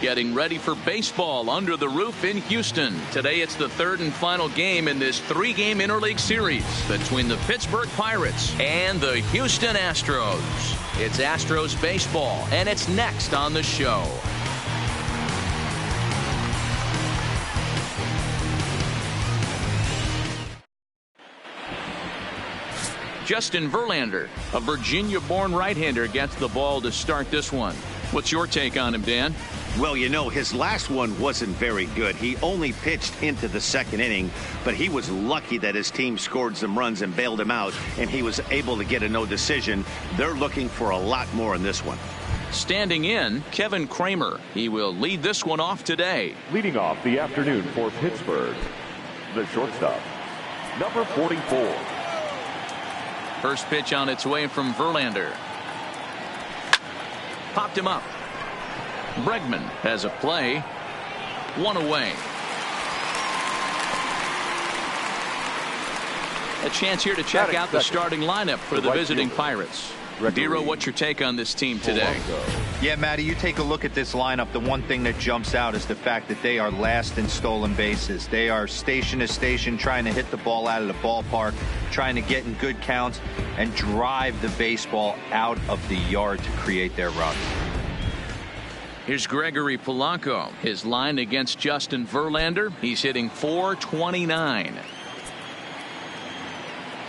getting ready for baseball under the roof in Houston. Today it's the third and final game in this three-game interleague series between the Pittsburgh Pirates and the Houston Astros. It's Astros baseball, and it's next on the show. Justin Verlander, a Virginia-born right-hander, gets the ball to start this one. What's your take on him, Dan? Well, you know, his last one wasn't very good. He only pitched into the second inning, but he was lucky that his team scored some runs and bailed him out, and he was able to get a no decision. They're looking for a lot more in this one. Standing in, Kevin Kramer. He will lead this one off today. Leading off the afternoon for Pittsburgh, the shortstop, number 44. First pitch on its way from Verlander. Popped him up. Bregman has a play. One away. A chance here to check out the starting lineup for the visiting Pirates. Dero, what's your take on this team today? Yeah, Matty, you take a look at this lineup. The one thing that jumps out is the fact that they are last in stolen bases. They are station to station trying to hit the ball out of the ballpark, trying to get in good counts and drive the baseball out of the yard to create their run. Here's Gregory Polanco. His line against Justin Verlander. He's hitting .429.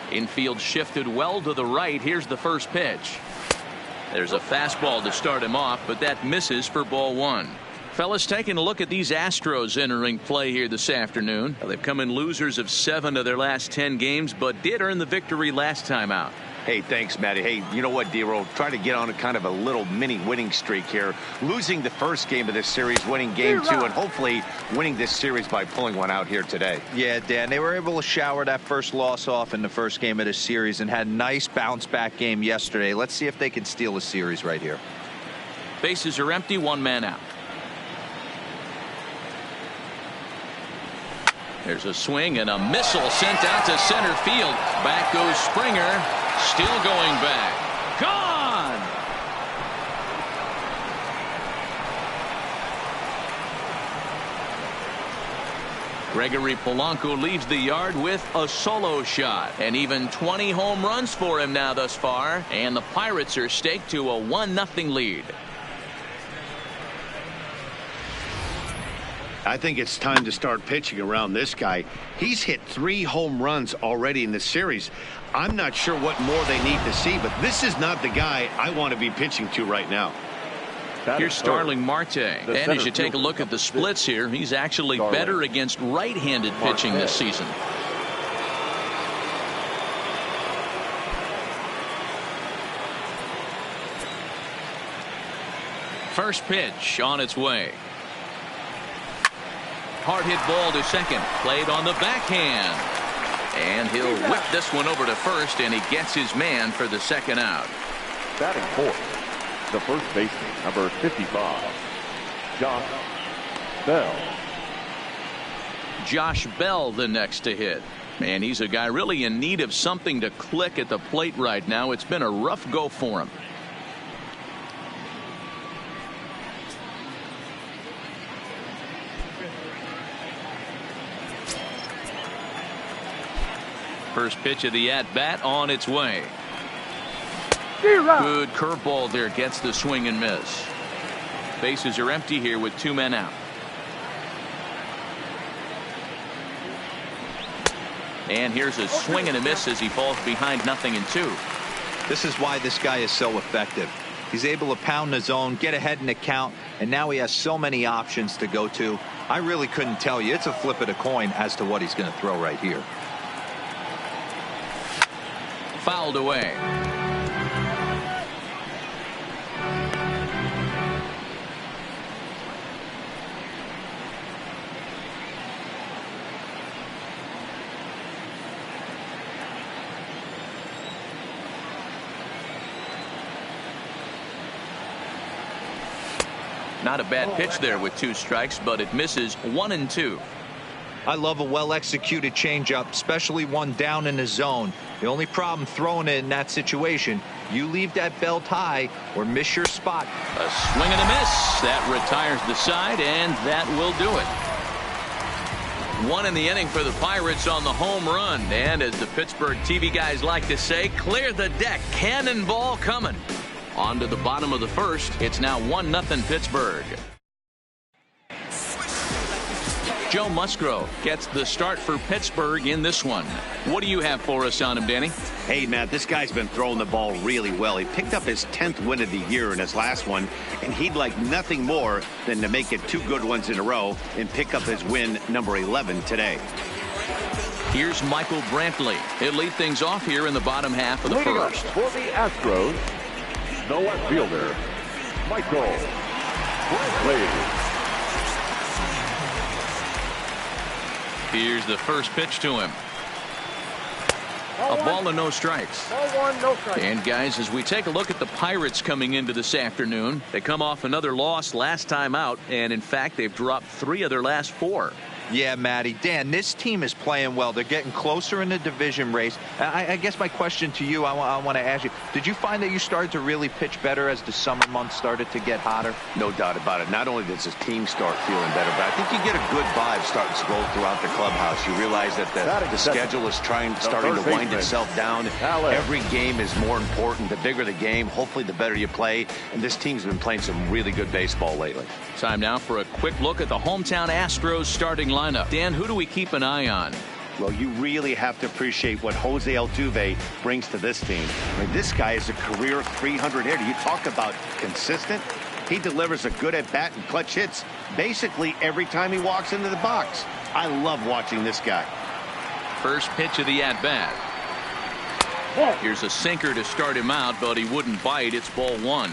Infield shifted well to the right. Here's the first pitch. There's a fastball to start him off, but that misses for ball one. Fellas, taking a look at these Astros entering play here this afternoon. They've come in losers of 7 of their last 10 games, but did earn the victory last time out. Hey, thanks, Matty. Hey, you know what, Dero? Try to get on a kind of a little mini winning streak here. Losing the first game of this series, winning game 2, and hopefully winning this series by pulling one out here today. Yeah, Dan, they were able to shower that first loss off in the first game of this series and had a nice bounce-back game yesterday. Let's see if they can steal a series right here. Bases are empty, one man out. There's a swing and a missile sent out to center field. Back goes Springer. Still going back. Gone! Gregory Polanco leaves the yard with a solo shot. And even 20 home runs for him now thus far. And the Pirates are staked to a 1-0 lead. I think it's time to start pitching around this guy. He's hit 3 home runs already in this series. I'm not sure what more they need to see, but this is not the guy I want to be pitching to right now. Here's Starling Marte. And as you take a look at the splits here, he's actually better against right-handed pitching this season. First pitch on its way. Hard hit ball to second. Played on the backhand. And he'll whip this one over to first, and he gets his man for the second out. Batting fourth, the first baseman, number 55, Josh Bell. Josh Bell the next to hit. And he's a guy really in need of something to click at the plate right now. It's been a rough go for him. First pitch of the at-bat on its way. Good curveball there, gets the swing and miss. Bases are empty here with 2 men out. And here's a swing and a miss as he falls behind 0-2. This is why this guy is so effective. He's able to pound the zone, get ahead in the count, and now he has so many options to go to. I really couldn't tell you. It's a flip of the coin as to what he's going to throw right here. Fouled away. Not a bad pitch there with 2 strikes, but it misses 1-2. I love a well-executed changeup, especially one down in the zone. The only problem throwing it in that situation, you leave that belt high or miss your spot. A swing and a miss. That retires the side, and that will do it. One in the inning for the Pirates on the home run. And as the Pittsburgh TV guys like to say, clear the deck. Cannonball coming. On to the bottom of the first. It's now 1-0 Pittsburgh. Joe Musgrove gets the start for Pittsburgh in this one. What do you have for us on him, Danny? Hey, Matt, this guy's been throwing the ball really well. He picked up his 10th win of the year in his last one, and he'd like nothing more than to make it 2 good ones in a row and pick up his win number 11 today. Here's Michael Brantley. He'll lead things off here in the bottom half of the Leading up first. for the Astros, the left fielder, Michael Brantley. Here's the first pitch to him. A ball and no strikes. Ball 1, no strikes. And guys, as we take a look at the Pirates coming into this afternoon, they come off another loss last time out, and in fact they've dropped 3 of their last 4. Yeah, Matty. Dan, this team is playing well. They're getting closer in the division race. I guess my question to you, I want to ask you, did you find that you started to really pitch better as the summer months started to get hotter? No doubt about it. Not only does his team start feeling better, but I think you get a good vibe starting to roll throughout the clubhouse. You realize that the schedule is starting to wind itself down. Every game is more important. The bigger the game, hopefully the better you play. And this team's been playing some really good baseball lately. Time now for a quick look at the hometown Astros starting lineup. Dan, who do we keep an eye on? Well, you really have to appreciate what Jose Altuve brings to this team. I mean, this guy is a career 300 hitter. You talk about consistent. He delivers a good at-bat and clutch hits basically every time he walks into the box. I love watching this guy. First pitch of the at-bat. Here's a sinker to start him out, but he wouldn't bite. It's ball 1.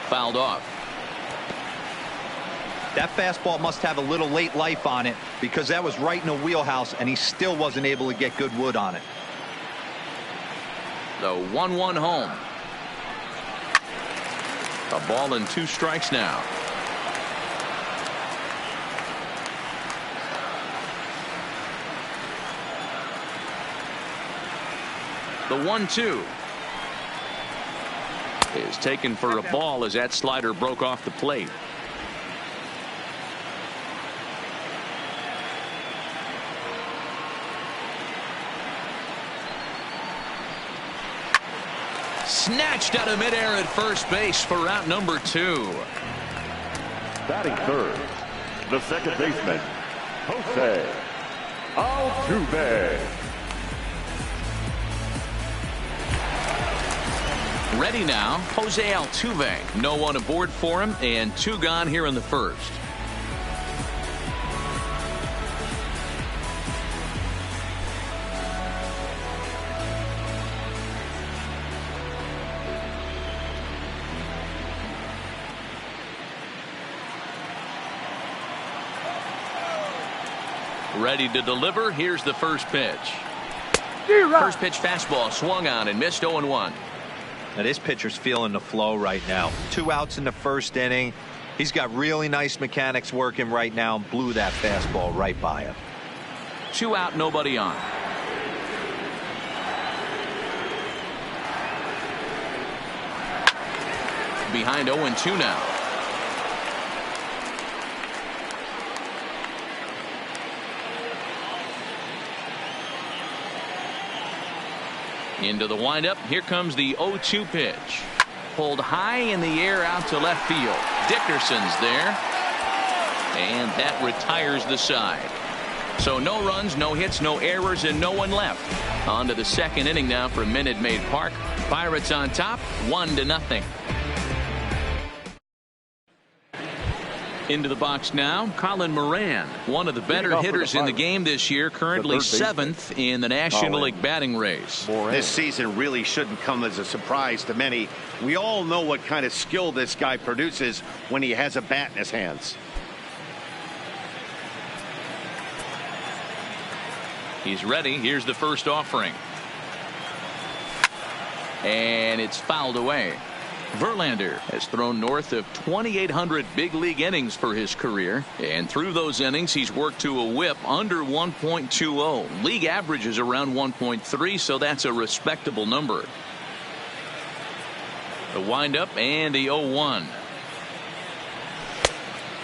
Fouled off. That fastball must have a little late life on it because that was right in the wheelhouse and he still wasn't able to get good wood on it. The 1-1 home. A ball and 2 strikes now. The 1-2 is taken for a ball as that slider broke off the plate. Snatched out of midair at first base for out number 2. Batting third, the second baseman, Jose Altuve. Ready now, Jose Altuve. No one aboard for him, and 2 gone here in the first. Ready to deliver. Here's the first pitch. First pitch fastball swung on and missed 0-1. Now this pitcher's feeling the flow right now. 2 outs in the first inning. He's got really nice mechanics working right now and blew that fastball right by him. 2 out, nobody on. Behind 0-2 now. Into the windup. Here comes the 0-2 pitch. Pulled high in the air out to left field. Dickerson's there. And that retires the side. So no runs, no hits, no errors, and no one left. On to the second inning now from Minute Maid Park. Pirates on top, 1-0. Into the box now, Colin Moran, one of the better hitters in the game this year, currently 7th in the National League batting race. This season really shouldn't come as a surprise to many. We all know what kind of skill this guy produces when he has a bat in his hands. He's ready. Here's the first offering. And it's fouled away. Verlander has thrown north of 2,800 big league innings for his career, and through those innings he's worked to a whip under 1.20. League average is around 1.3, so that's a respectable number. The windup and the 0-1.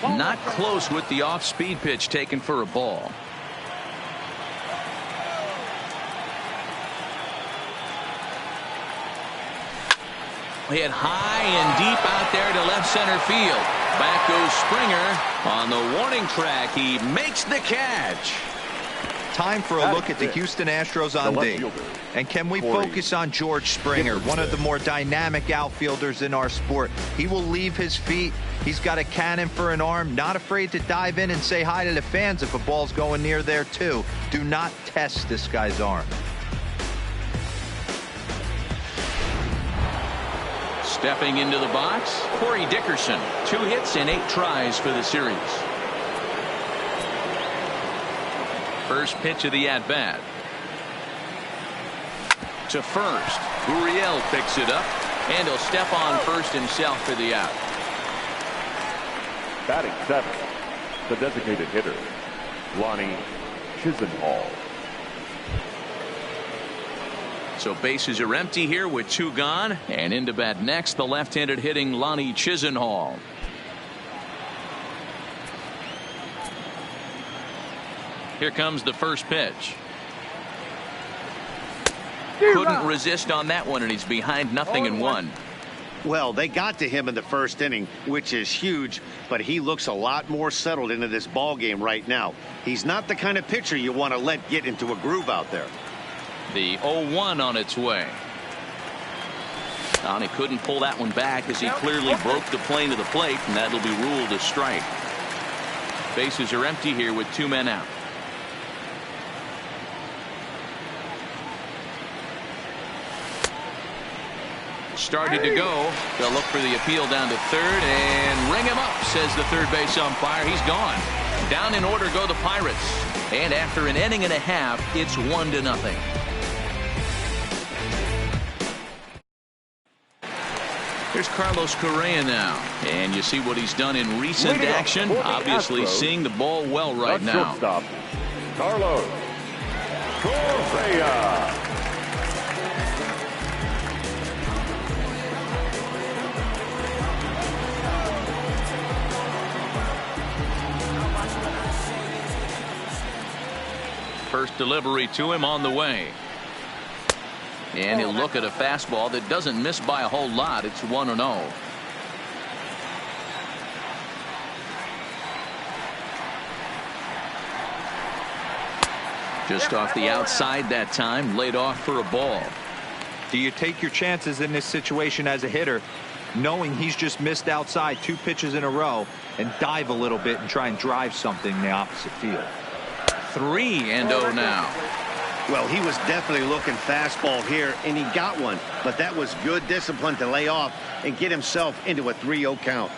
Not close with the off-speed pitch taken for a ball. Hit high and deep out there to left center field. Back goes Springer on the warning track. He makes the catch. Time for a look at the Houston Astros on D. And can we focus on George Springer, one of the more dynamic outfielders in our sport? He will leave his feet. He's got a cannon for an arm, not afraid to dive in and say hi to the fans if a ball's going near there too. Do not test this guy's arm. Stepping into the box, Corey Dickerson. 2 hits and 8 tries for the series. First pitch of the at-bat. To first. Gurriel picks it up, and he'll step on first himself for the out. Batting 7, the designated hitter, Lonnie Chisenhall. So bases are empty here with 2 gone, and into bat next, the left-handed hitting Lonnie Chisenhall. Here comes the first pitch. Couldn't resist on that one, and he's behind 0-1. Well, they got to him in the first inning, which is huge, but he looks a lot more settled into this ball game right now. He's not the kind of pitcher you want to let get into a groove out there. The 0-1 on its way. And he couldn't pull that one back as he clearly broke the plane of the plate, and that'll be ruled a strike. Bases are empty here with 2 men out. Started to go. They'll look for the appeal down to third and ring him up, says the third base umpire. He's gone. Down in order go the Pirates. And after an inning and a half, it's 1-0. Here's Carlos Correa now. And you see what he's done in recent action. Obviously seeing the ball well right now. Shortstop, Carlos Correa. First delivery to him on the way. And he'll look at a fastball that doesn't miss by a whole lot. It's 1-0. Just off the outside that time, laid off for a ball. Do you take your chances in this situation as a hitter, knowing he's just missed outside 2 pitches in a row, and dive a little bit and try and drive something in the opposite field? 3-0 now. Well, he was definitely looking fastball here, and he got one. But that was good discipline to lay off and get himself into a 3-0 count.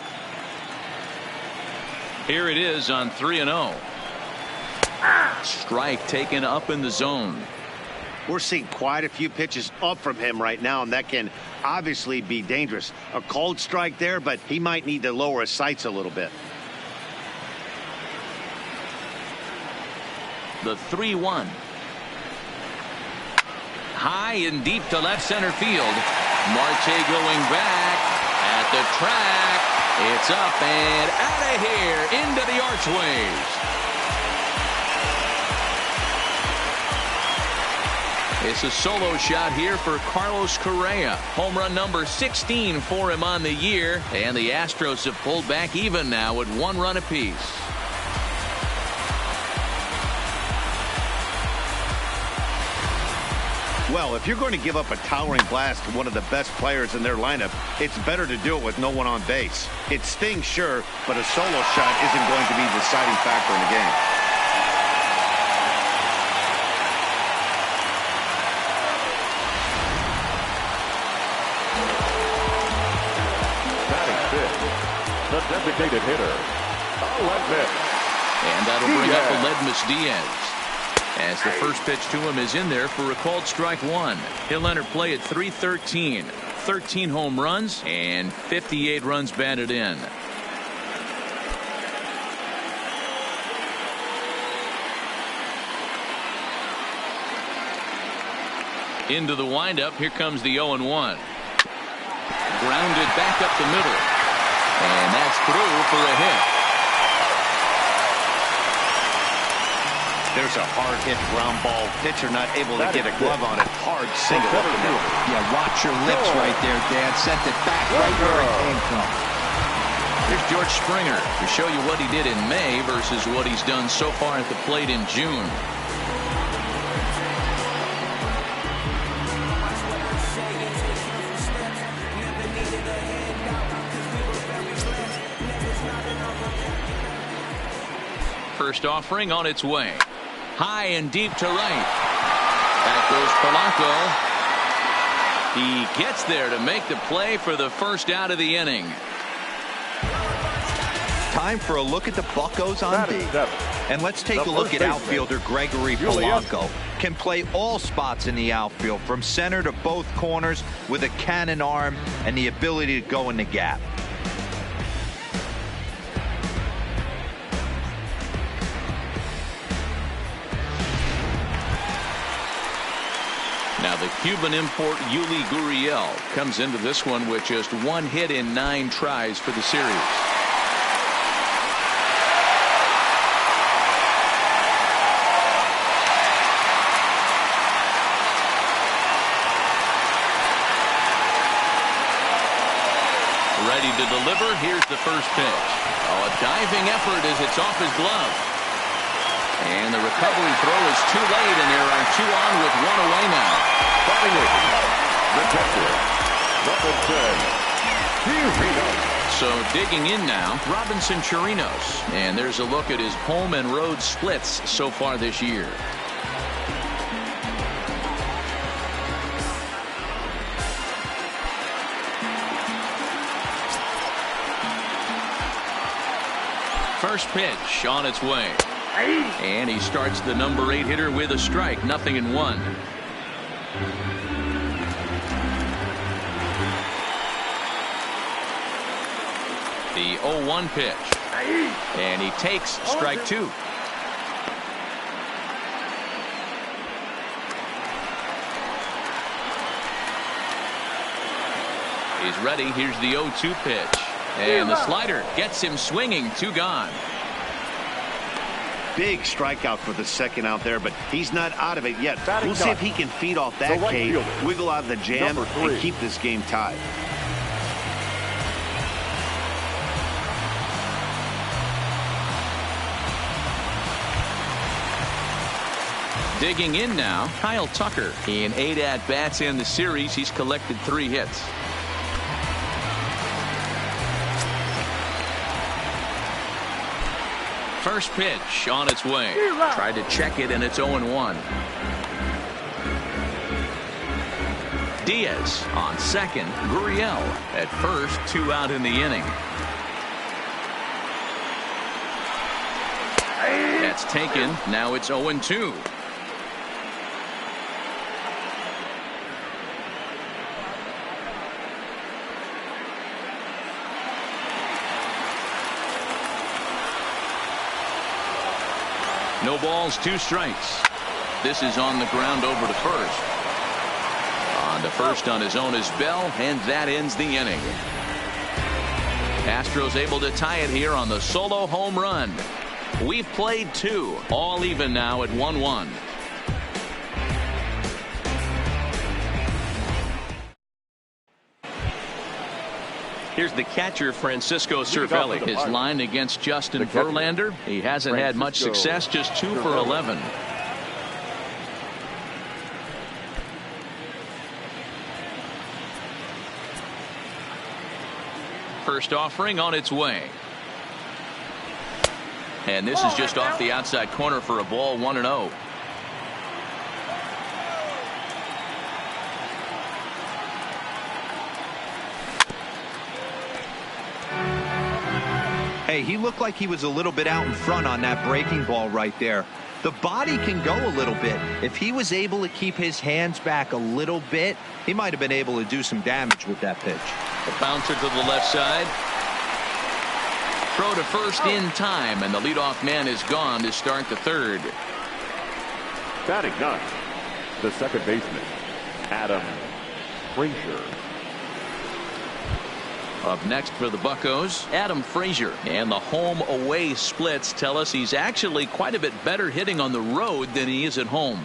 Here it is on 3-0. Strike taken up in the zone. We're seeing quite a few pitches up from him right now, and that can obviously be dangerous. A called strike there, but he might need to lower his sights a little bit. The 3-1. High and deep to left center field. Marte going back at the track. It's up and out of here into the archways. It's a solo shot here for Carlos Correa. Home run number 16 for him on the year. And the Astros have pulled back even now at 1 run apiece. Well, if you're going to give up a towering blast to one of the best players in their lineup, it's better to do it with no one on base. It stings, sure, but a solo shot isn't going to be the deciding factor in the game. Batting 5th, the designated hitter, Aledmys. And that'll bring up Aledmys Diaz. As the first pitch to him is in there for a called strike 1. He'll enter play at 3-13. 13 home runs and 58 runs batted in. Into the windup. Here comes the 0-1. Grounded back up the middle. And that's through for a hit. There's a hard hit ground ball. Pitcher not able to get a glove on it. Hard single up the middle. Yeah, watch your lips right there, Dan. Sent it back right where it came from. Here's George Springer to show you what he did in May versus what he's done so far at the plate in June. First offering on its way. High and deep to right. Back goes Polanco. He gets there to make the play for the first out of the inning. Time for a look at the Buccos on D. And let's take a look at outfielder Gregory Polanco. Can play all spots in the outfield, from center to both corners, with a cannon arm and the ability to go in the gap. Now the Cuban import Yuli Gurriel comes into this one with just 1 hit in 9 tries for the series. Ready to deliver. Here's the first pitch. Oh, a diving effort as it's off his glove. And the recovery throw is too late, and there are 2 on with 1 away now. The catcher, Robinson. So digging in now, Robinson Chirinos. And there's a look at his home and road splits so far this year. First pitch on its way. And he starts the number 8 hitter with a strike. 0-1. The 0-1 pitch. And he takes strike 2. He's ready. Here's the 0-2 pitch. And the slider gets him swinging. 2 gone. Big strikeout for the second out there, but he's not out of it yet. We'll see if he can feed off that K, wiggle out of the jam, and keep this game tied. Digging in now, Kyle Tucker. In 8 at-bats in the series, he's collected 3 hits. First pitch on its way. Tried to check it, and it's 0-1. Diaz on second. Gurriel at first. 2 out in the inning. That's taken. Now it's 0-2. No balls, 2 strikes. This is on the ground over to first. On to first on his own is Bell, and that ends the inning. Astros able to tie it here on the solo home run. We've played 2, all even now at 1-1. Here's the catcher, Francisco Cervelli. His line against Justin Verlander. He hasn't had much success, just 2 for 11. First offering on its way. And this is just off the outside corner for a ball. 1-0. Hey, he looked like he was a little bit out in front on that breaking ball right there. The body can go a little bit. If he was able to keep his hands back a little bit, he might have been able to do some damage with that pitch. The bouncer to the left side. Throw to first in time, and the leadoff man is gone to start the third. Batting ninth, the second baseman, Adam Frazier. Up next for the Buccos, Adam Frazier. And the home-away splits tell us he's actually quite a bit better hitting on the road than he is at home.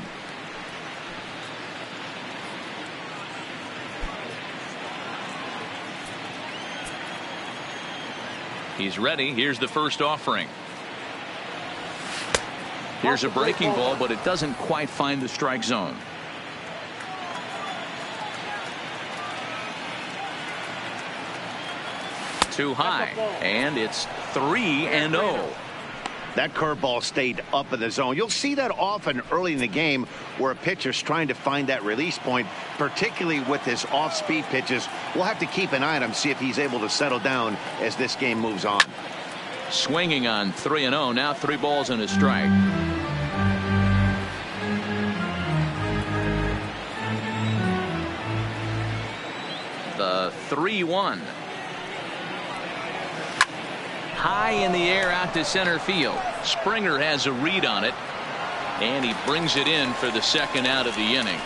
He's ready. Here's the first offering. Here's a breaking ball, but it doesn't quite find the strike zone. Too high, and it's 3-0. That curveball stayed up in the zone. You'll see that often early in the game where a pitcher's trying to find that release point, particularly with his off-speed pitches. We'll have to keep an eye on him, see if he's able to settle down as this game moves on. Swinging on 3-0, now 3 balls and a strike. The 3-1. High in the air out to center field. Springer has a read on it, and he brings it in for the second out of the inning.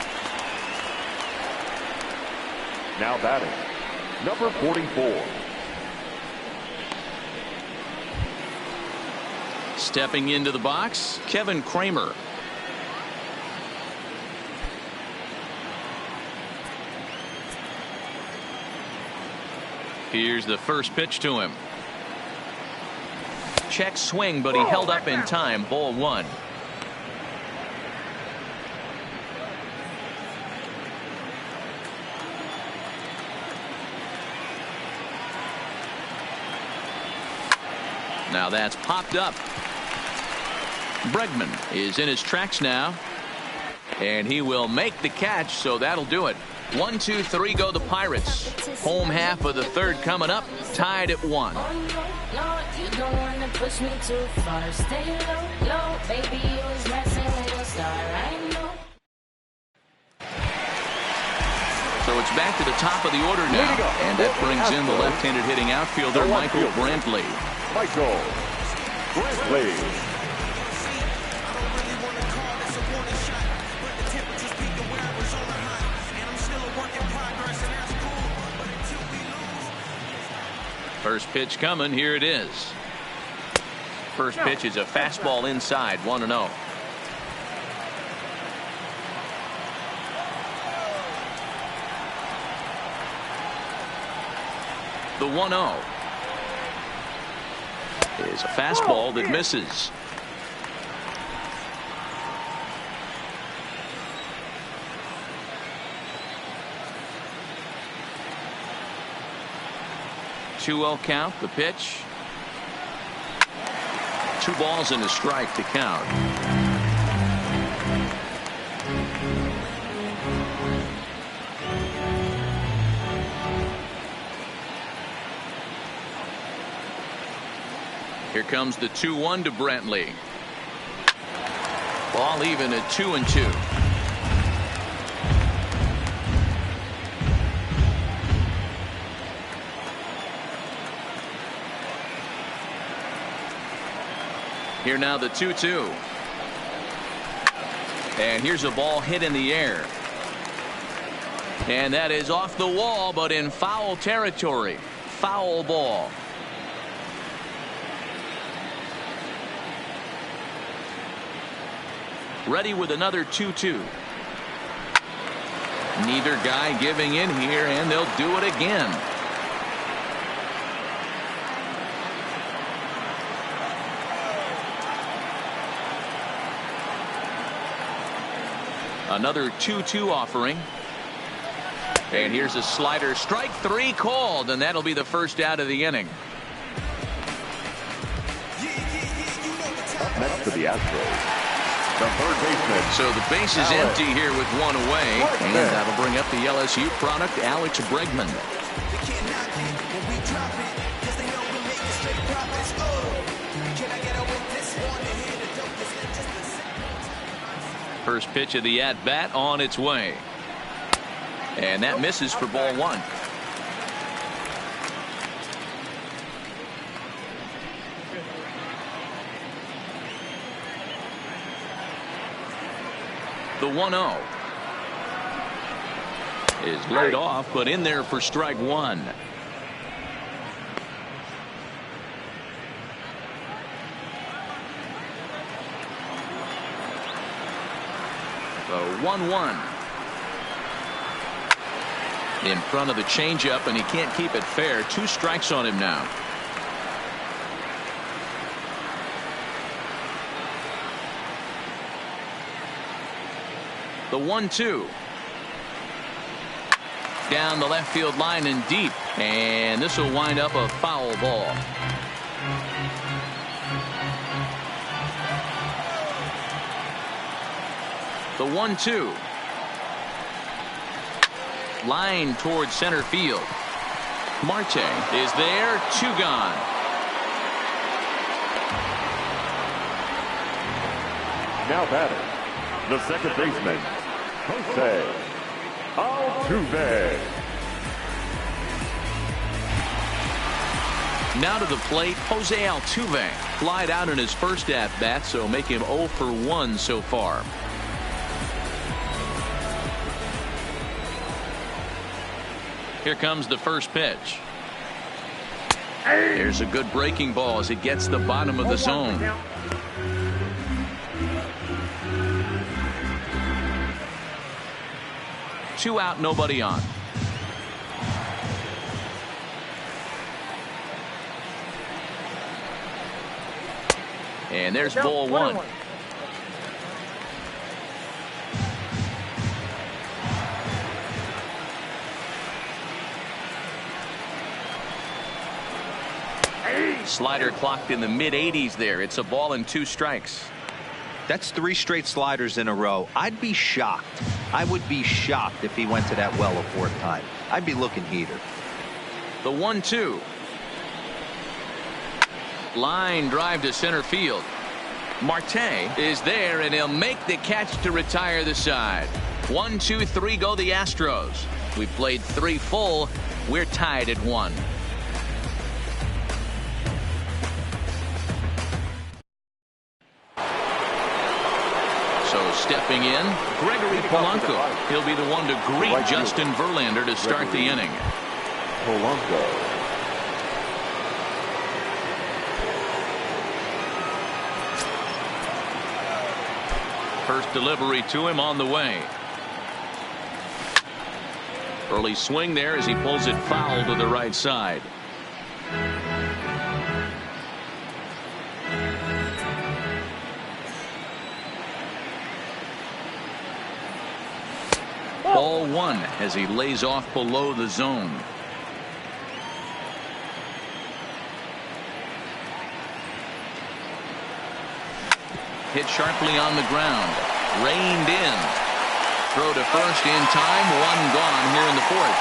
Now batting, number 44. Stepping into the box, Kevin Kramer. Here's the first pitch to him. Check swing, but he held up in time. Ball 1. Now that's popped up. Bregman is in his tracks now, and he will make the catch, so that'll do it. 1, 2, 3 go the Pirates. Home half of the third coming up, tied at 1. So it's back to the top of the order now, and that brings in the left-handed hitting outfielder Michael Brantley. Michael Brantley. First pitch coming. Here it is. First pitch is a fastball inside. 1-0. The 1-0 is a fastball that misses. Two-0 count. The pitch. 2 balls and a strike to count. Here comes the 2-1 to Brantley. Ball even at 2-2. Here now the 2-2. And here's a ball hit in the air. And that is off the wall, but in foul territory. Foul ball. Ready with another 2-2. Neither guy giving in here, and they'll do it again. Another 2-2 offering. And here's a slider. Strike 3 called, and that'll be the first out of the inning. Up next for the Astros, the third baseman. So the base is empty here with 1 away, and that'll bring up the LSU product, Alex Bregman. First pitch of the at-bat on its way. And that misses for ball one. The 1-0 is laid off, but in there for strike one. The 1-1 in front of the changeup, and he can't keep it fair. 2 strikes on him now. The 1-2 down the left field line and deep, and this will wind up a foul ball. The 1-2 line towards center field. Marte is there. 2 gone. Now batting, the second baseman, Jose Altuve. Now to the plate, Jose Altuve. Flied out in his first at-bat, so make him 0 for 1 so far. Here comes the first pitch. Here's a good breaking ball as it gets the bottom of the zone. Two out, nobody on. And there's ball one. Slider clocked in the mid-80s there. It's a ball and 2 strikes. That's 3 straight sliders in a row. I'd be shocked. I would be shocked if he went to that well a 4th time. I'd be looking heater. The 1-2. Line drive to center field. Marte is there, and he'll make the catch to retire the side. 1, 2, 3 go the Astros. We've played 3 full. We're tied at 1. So stepping in, Gregory Polanco. He'll be the one to greet Justin Verlander to start the inning. Polanco. First delivery to him on the way. Early swing there as he pulls it foul to the right side. Ball one as he lays off below the zone. Hit sharply on the ground. Reined in. Throw to first in time. 1 gone here in the 4th.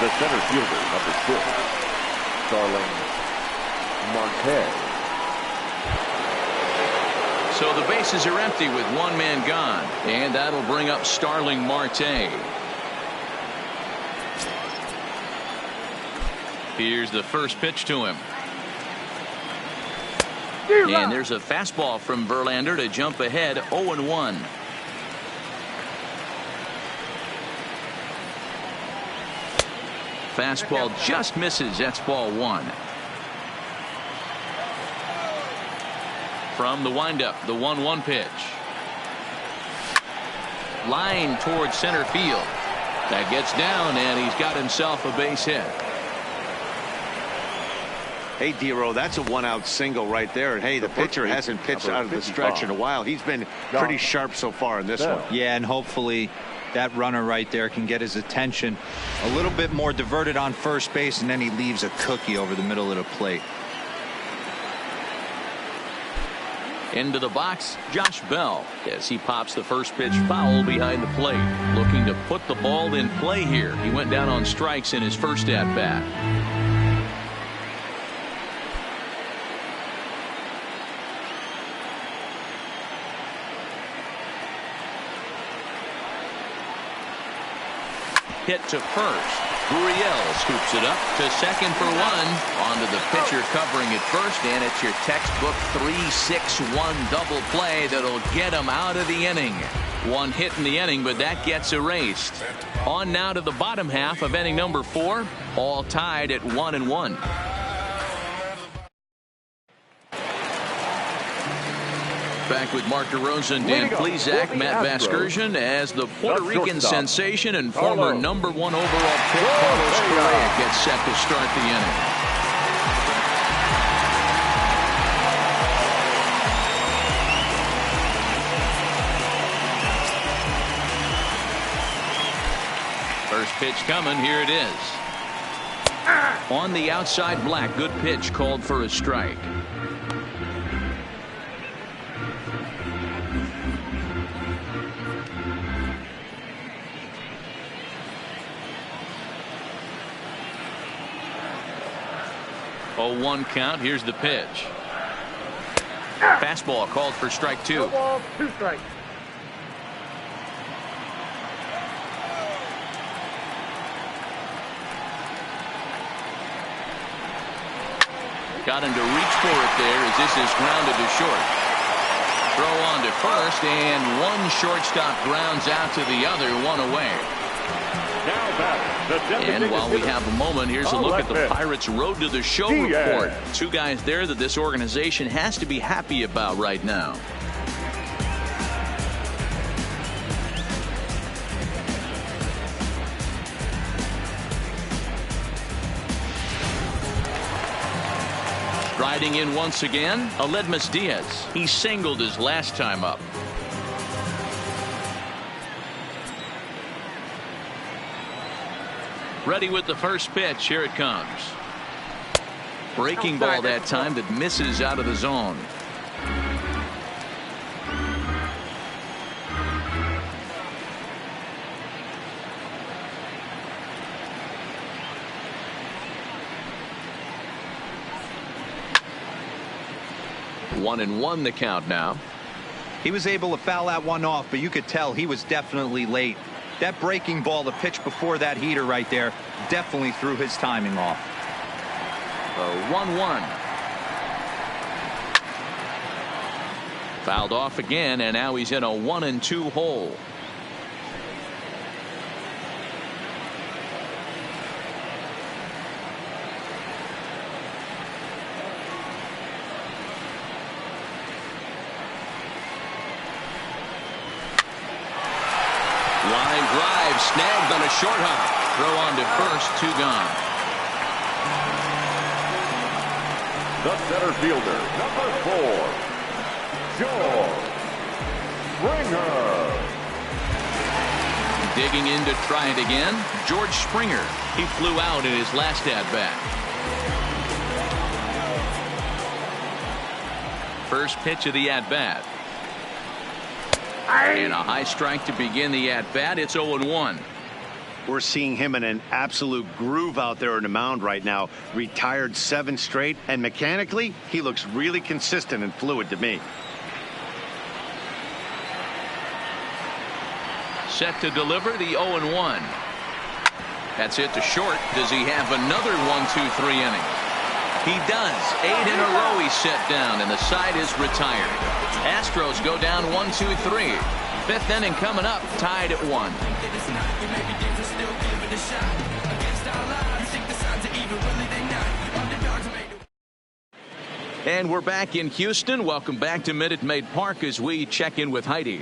The center fielder, number 6, Starling Marte. So the bases are empty with 1 man gone, and that'll bring up Starling Marte. Here's the first pitch to him. And there's a fastball from Verlander to jump ahead 0-1. Fastball just misses. That's ball 1. From the windup, the 1-1 pitch. Line towards center field. That gets down, and he's got himself a base hit. Hey, D-Row, that's a 1-out single right there. And hey, the pitcher hasn't pitched out of the stretch in a while. He's been pretty sharp so far in this one. Yeah, and hopefully that runner right there can get his attention a little bit more diverted on first base, and then he leaves a cookie over the middle of the plate. Into the box, Josh Bell, as he pops the first pitch foul behind the plate, looking to put the ball in play here. He went down on strikes in his first at bat. hit to first. Gurriel scoops it up to second for one. Onto the pitcher covering at first, and it's your textbook 3-6-1 double play that'll get him out of the inning. One hit in the inning, but that gets erased. On now to the bottom half of inning number 4, all tied at 1-1. Back with Mark DeRosa and Dan Plesac, Matt Vasgersian, as the Puerto Rican sensation and former number 1 overall pick Carlos Correa gets set to start the inning. First pitch coming, here it is. On the outside, Black, good pitch, called for a strike. Oh, 1 count. Here's the pitch. Fastball called for strike 2. 2 strikes. Got him to reach for it there as this is grounded to short. Throw on to first, and one shortstop grounds out to the other, 1 away. And while we have a moment, here's a look at the Pirates' road to the show report. 2 guys there that this organization has to be happy about right now. Riding in once again, Aledmus Diaz. He singled his last time up. Ready with the first pitch. Here it comes. Breaking ball that time that misses out of the zone. One and one the count now. He was able to foul that one off, but you could tell he was definitely late. That breaking ball, the pitch before that heater right there, definitely threw his timing off. 1-1. Fouled off again, and now he's in a 1-2 hole. Line drive snagged on a short hop. Throw on to first, 2 gone. The center fielder, number 4, George Springer. Digging in to try it again, George Springer. He flew out in his last at-bat. First pitch of the at-bat. And a high strike to begin the at-bat. It's 0-1. We're seeing him in an absolute groove out there on the mound right now. Retired 7 straight, and mechanically, he looks really consistent and fluid to me. Set to deliver the 0-1. That's it to short. Does he have another 1-2-3 inning? He does. 8 in a row he's set down, and the side is retired. Astros go down 1-2-3. 5th inning coming up, tied at 1. And we're back in Houston. Welcome back to Minute Maid Park as we check in with Heidi.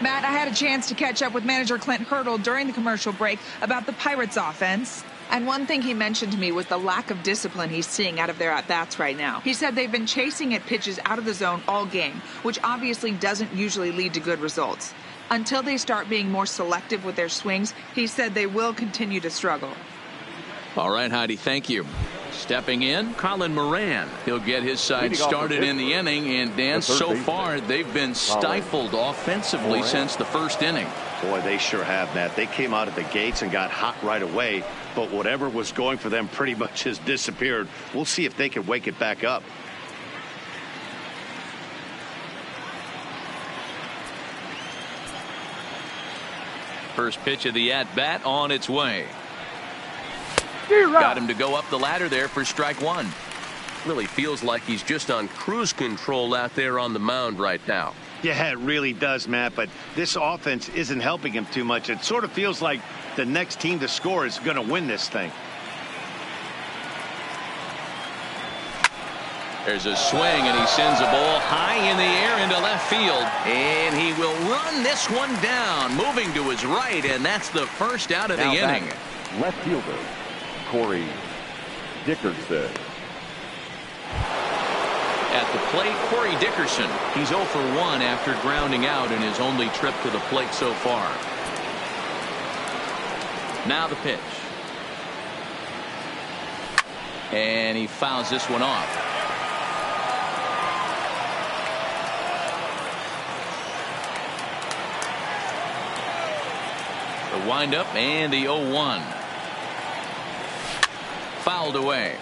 Matt, I had a chance to catch up with manager Clint Hurdle during the commercial break about the Pirates offense. And one thing he mentioned to me was the lack of discipline he's seeing out of their at-bats right now. He said they've been chasing at pitches out of the zone all game, which obviously doesn't usually lead to good results. Until they start being more selective with their swings, he said they will continue to struggle. All right, Heidi, thank you. Stepping in, Colin Moran. He'll get his side started in the inning. And, Dan, so far they've been stifled offensively since the first inning. Boy, they sure have, Matt. They came out of the gates and got hot right away. But whatever was going for them pretty much has disappeared. We'll see if they can wake it back up. First pitch of the at-bat on its way. Got him to go up the ladder there for strike one. Really feels like he's just on cruise control out there on the mound right now. Yeah, it really does, Matt, but this offense isn't helping him too much. It sort of feels like the next team to score is going to win this thing. There's a swing, and he sends a ball high in the air into left field. And he will run this one down, moving to his right, and that's the first out of the inning. Left fielder, Corey Dickerson. At the plate, Corey Dickerson. He's 0 for 1 after grounding out in his only trip to the plate so far. Now the pitch. And he fouls this one off. The windup and the 0-1. Fouled away.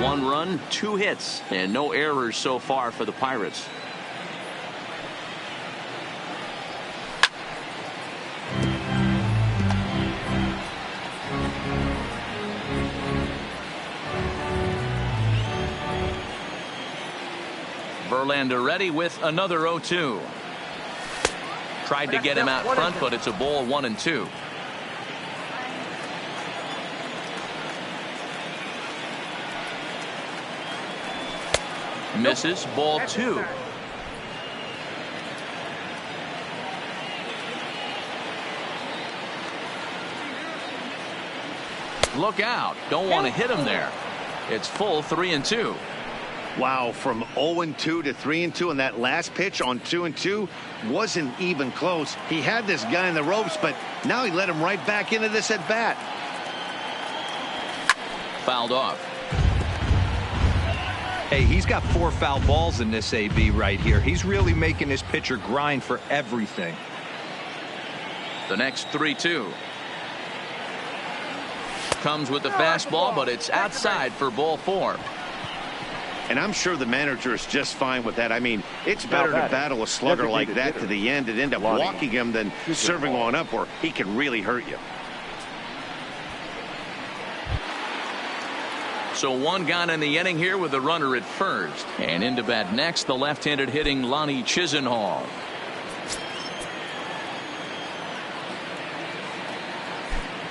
One run, 2 hits, and no errors so far for the Pirates. Verlander ready with another 0-2. Tried to get him out front, but it's a ball 1-2. Misses, ball 2. Look out. Don't want to hit him there. It's full 3-2. Wow, from 0-2 to 3-2, and that last pitch on 2-2 wasn't even close. He had this guy in the ropes, but now he let him right back into this at bat. Fouled off. Hey, he's got 4 foul balls in this AB right here. He's really making this pitcher grind for everything. The next 3-2. Comes with the fastball, but it's outside for ball 4. And I'm sure the manager is just fine with that. I mean, it's better to battle a slugger like that to the end and end up walking him than serving on up where he can really hurt you. So one gone in the inning here with a runner at first. And into bat next, the left-handed hitting Lonnie Chisenhall.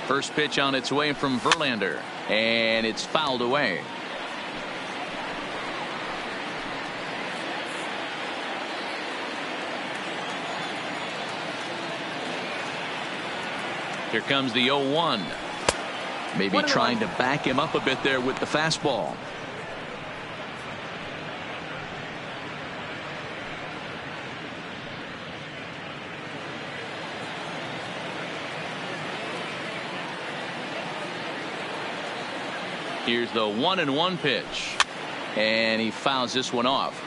First pitch on its way from Verlander. And it's fouled away. Here comes the 0-1. Maybe trying to back him up a bit there with the fastball. Here's the 1-1 pitch. And he fouls this one off.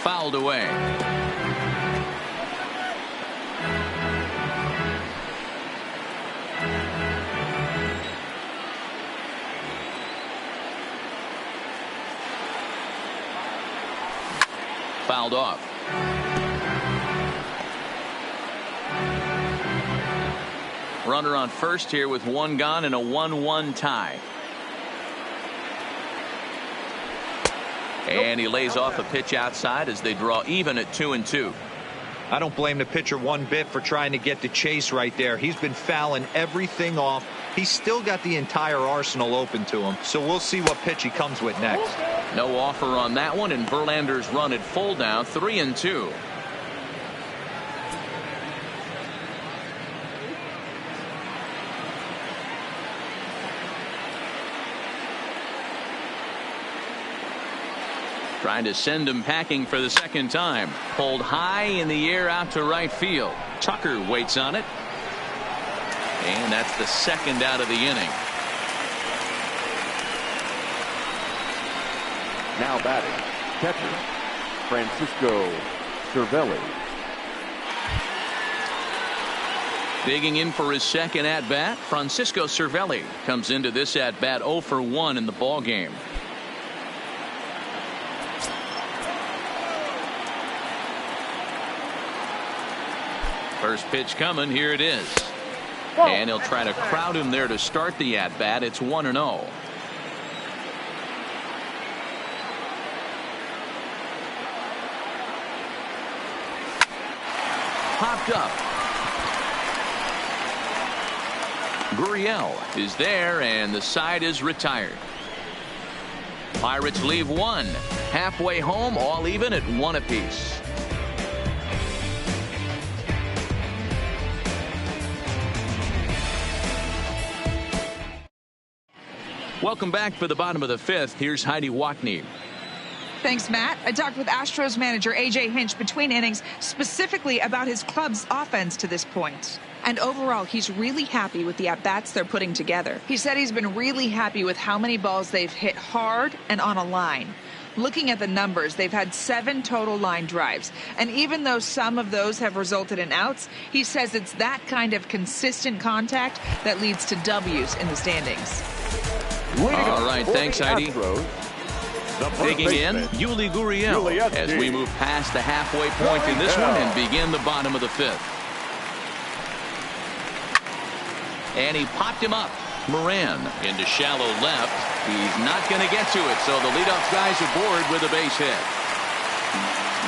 Fouled away. Fouled off. Runner on first here with 1 gone and a 1-1 tie. And he lays off a pitch outside as they draw even at 2-2. I don't blame the pitcher one bit for trying to get the chase right there. He's been fouling everything off. He's still got the entire arsenal open to him. So we'll see what pitch he comes with next. No offer on that one, and Verlander's run at full down 3-2. Trying to send him packing for the second time. Pulled high in the air out to right field. Tucker waits on it. And that's the second out of the inning. Now batting, catcher, Francisco Cervelli. Digging in for his second at-bat, Francisco Cervelli comes into this at-bat 0 for 1 in the ball game. First pitch coming. Here it is. And he'll try to crowd him there to start the at-bat. It's 1-0. Popped up. Gurriel is there, and the side is retired. Pirates leave one. Halfway home, all even at 1 apiece. Welcome back for the bottom of the 5th. Here's Heidi Wackney. Thanks, Matt. I talked with Astros manager A.J. Hinch between innings specifically about his club's offense to this point. And overall, he's really happy with the at-bats they're putting together. He said he's been really happy with how many balls they've hit hard and on a line. Looking at the numbers, they've had 7 total line drives. And even though some of those have resulted in outs, he says it's that kind of consistent contact that leads to W's in the standings. All right, thanks, Heidi. Digging in, Yuli Gurriel as we move past the halfway point in this one and begin the bottom of the 5th. And he popped him up. Moran into shallow left. He's not going to get to it, so the leadoff guy's aboard with a base hit.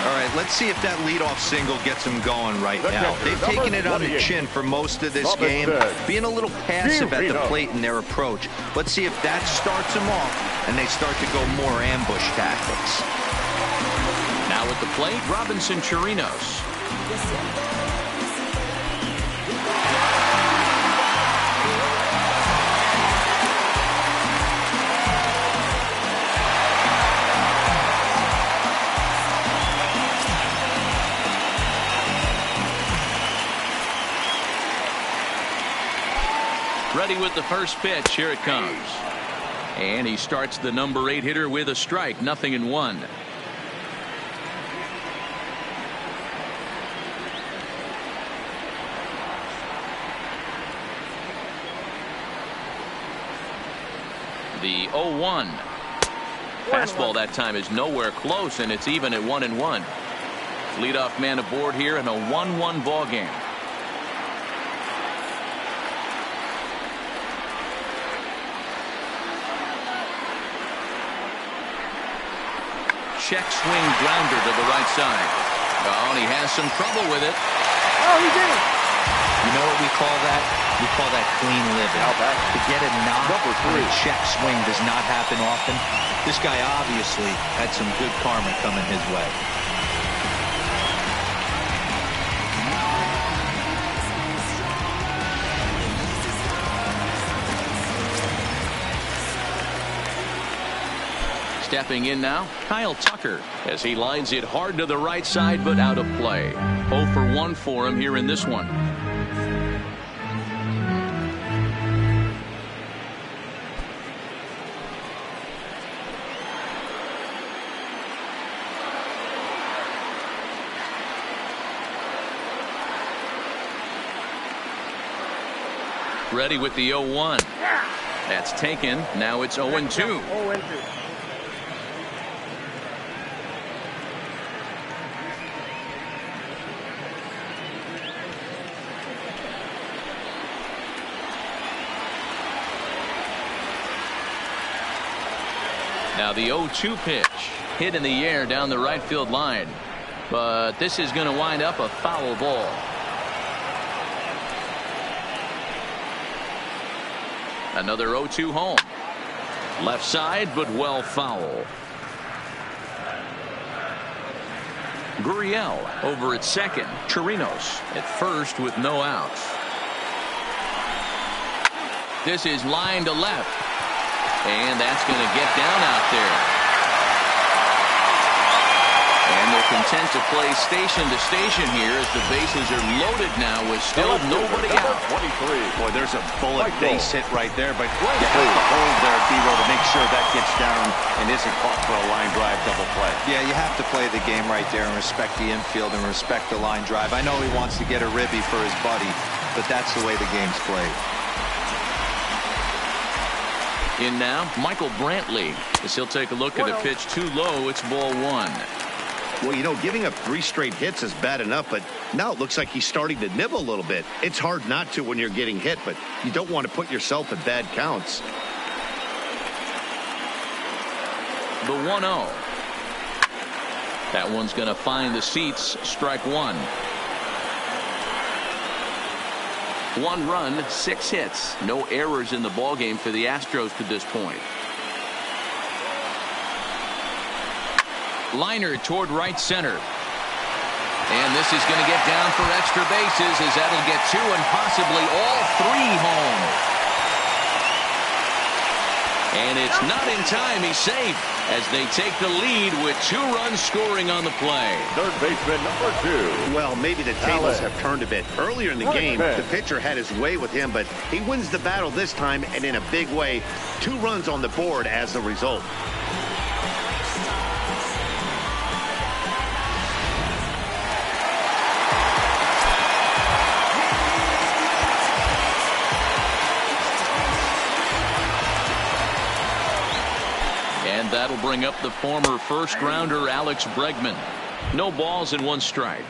All right, let's see if that leadoff single gets them going right now. They've taken it on the chin for most of this game, being a little passive at the plate in their approach. Let's see if that starts them off and they start to go more ambush tactics. Now at the plate, Robinson Chirinos. Ready with the first pitch. Here it comes. And he starts the number 8 hitter with a strike. 0-1. The 0-1. Fastball that time is nowhere close, and it's even at 1-1. Leadoff man aboard here in a 1-1 ball game. Check swing grounder to the right side. Oh, and he has some trouble with it. Oh, he did it. You know what we call that? We call that clean living. To get a knock on a check swing does not happen often. This guy obviously had some good karma coming his way. Stepping in now, Kyle Tucker, as he lines it hard to the right side, but out of play. 0 for 1 for him here in this one. Ready with the 0-1. That's taken. Now it's 0-2. 0-2. Now the 0-2 pitch, hit in the air down the right field line, but this is going to wind up a foul ball. Another 0-2 home. Left side, but well foul. Gurriel over at second. Chirinos at first with no outs. This is line to left. And that's going to get down out there. And they're content to play station to station here as the bases are loaded now with still nobody out. 23. Boy, there's a bullet base hit right there, but you have to hold there, Debo, to make sure that gets down and isn't caught for a line drive double play. Yeah, you have to play the game right there and respect the infield and respect the line drive. I know he wants to get a ribby for his buddy, but that's the way the game's played. In now, Michael Brantley, as he'll take a look at a pitch too low. It's ball one. Well, you know, giving up 3 straight hits is bad enough, but now it looks like he's starting to nibble a little bit. It's hard not to when you're getting hit, but you don't want to put yourself in bad counts. The 1-0. That one's going to find the seats. Strike one. 1 run, 6 hits. No errors in the ballgame for the Astros to this point. Liner toward right center. And this is going to get down for extra bases as that'll get 2 and possibly all 3 home. And it's not in time. He's safe as they take the lead with 2 runs scoring on the play. Third baseman number 2. Well, maybe the tables have turned a bit. Earlier in the game, the pitcher had his way with him, but he wins the battle this time and in a big way. 2 runs on the board as a result. And that'll bring up the former first-rounder Alex Bregman. No balls and 1 strike.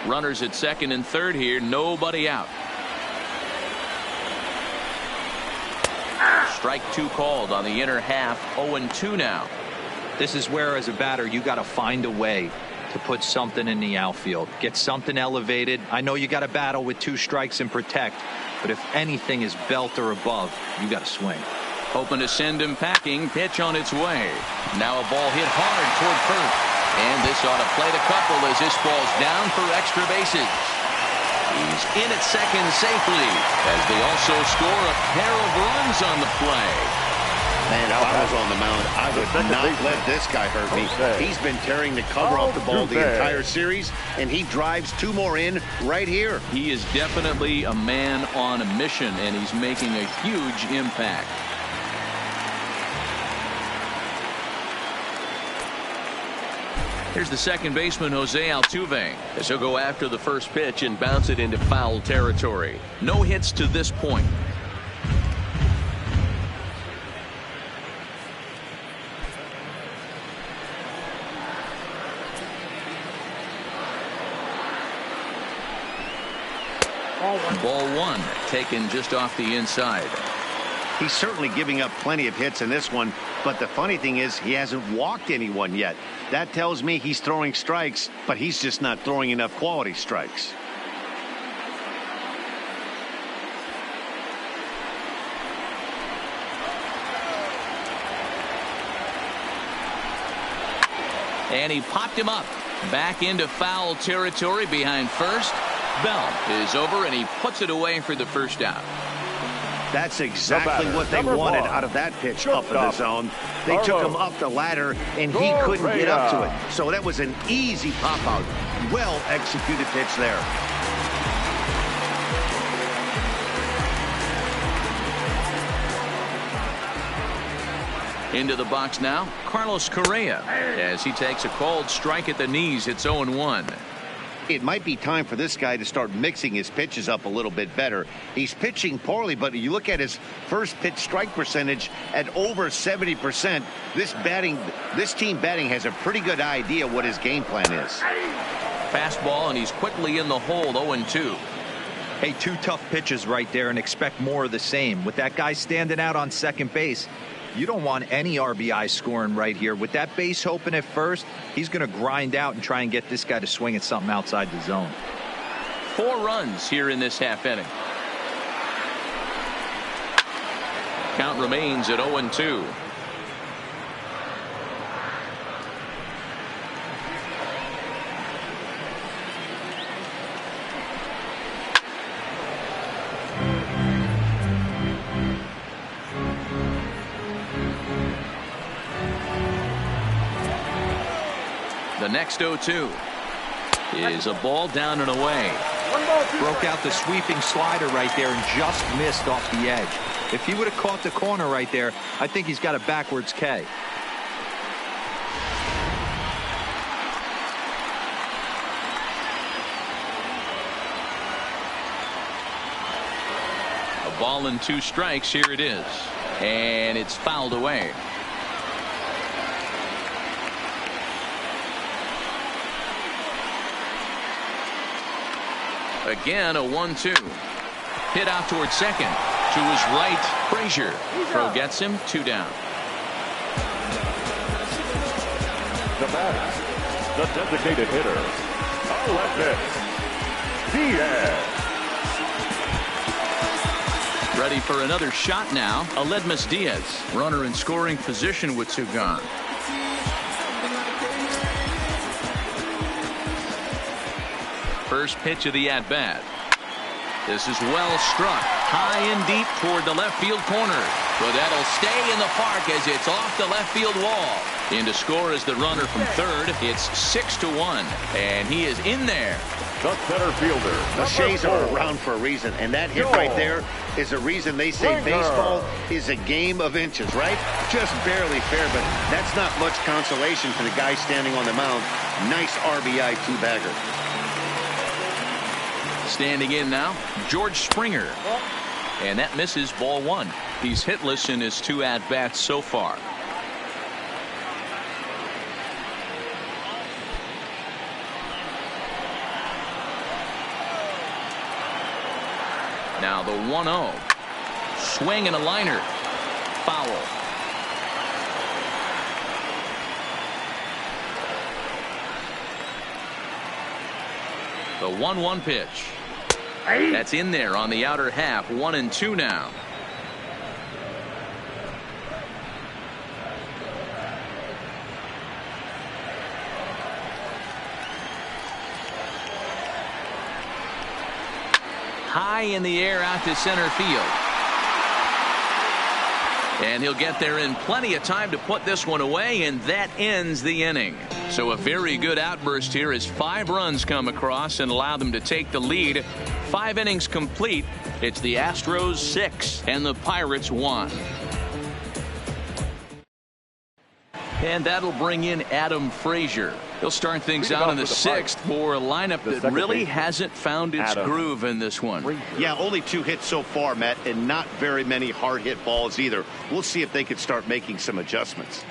Runners at second and third here. Nobody out. Strike 2 called on the inner half. 0-2 now. This is where, as a batter, you got to find a way to put something in the outfield. Get something elevated. I know you got to battle with 2 strikes and protect, but if anything is belt or above, you got to swing. Hoping to send him packing. Pitch on its way. Now a ball hit hard toward first. And this ought to play the couple as this ball's down for extra bases. He's in at second safely as they also score a pair of runs on the play. Man, if I was on the mound, I would not let this guy hurt me. He's been tearing the cover off the ball the entire series, and he drives 2 more in right here. He is definitely a man on a mission, and he's making a huge impact. Here's the second baseman, Jose Altuve, as he'll go after the first pitch and bounce it into foul territory. No hits to this point. Ball 1 taken just off the inside. He's certainly giving up plenty of hits in this one, but the funny thing is he hasn't walked anyone yet. That tells me he's throwing strikes, but he's just not throwing enough quality strikes. And he popped him up. Back into foul territory behind first. Bell is over, and he puts it away for the first out. That's exactly what they wanted out of that pitch up in the zone. They took him up the ladder, and he couldn't get up to it. So that was an easy pop-out. Well-executed pitch there. Into the box now, Carlos Correa, as he takes a called strike at the knees. It's 0-1. It might be time for this guy to start mixing his pitches up a little bit better. He's pitching poorly, but you look at his first pitch strike percentage at over 70%. This team batting has a pretty good idea what his game plan is. Fastball, and he's quickly in the hole. 0-2. Hey, 2 tough pitches right there, and expect more of the same. With that guy standing out on second base, you don't want any RBI scoring right here. With that base open at first, he's going to grind out and try and get this guy to swing at something outside the zone. 4 runs here in this half inning. Count remains at 0-2. The next 0-2 is a ball down and away. Broke out the sweeping slider right there and just missed off the edge. If he would have caught the corner right there, I think he's got a backwards K. Ball and 2 strikes. Here it is. And it's fouled away. Again, a 1-2. Hit out towards second. To his right, Frazier. Throw gets him 2 down. The batter, the designated hitter, Aledmys Diaz. Ready for another shot now. Aledmys Diaz, runner in scoring position with 2 gone. First pitch of the at-bat. This is well struck. High and deep toward the left field corner. But that'll stay in the park as it's off the left field wall. In to score is the runner from third. It's 6-1. And he is in there. The center fielder. The Shays are around for a reason, and that hit right there is a reason they say baseball is a game of inches, right? Just barely fair, but that's not much consolation for the guy standing on the mound. Nice RBI 2-bagger. Standing in now, George Springer. And that misses, ball 1. He's hitless in his 2 at-bats so far. Now the 1-0. Swing and a liner. Foul. The 1-1 pitch. That's in there on the outer half. 1-2 now. High in the air out to center field. And he'll get there in plenty of time to put this one away, and that ends the inning. So a very good outburst here as 5 runs come across and allow them to take the lead. 5 innings complete. It's the Astros 6 and the Pirates 1. And that'll bring in Adam Frazier. He'll start things out in the 6th for a lineup that really hasn't found its groove in this one. Yeah, only 2 hits so far, Matt, and not very many hard hit balls either. We'll see if they could start making some adjustments.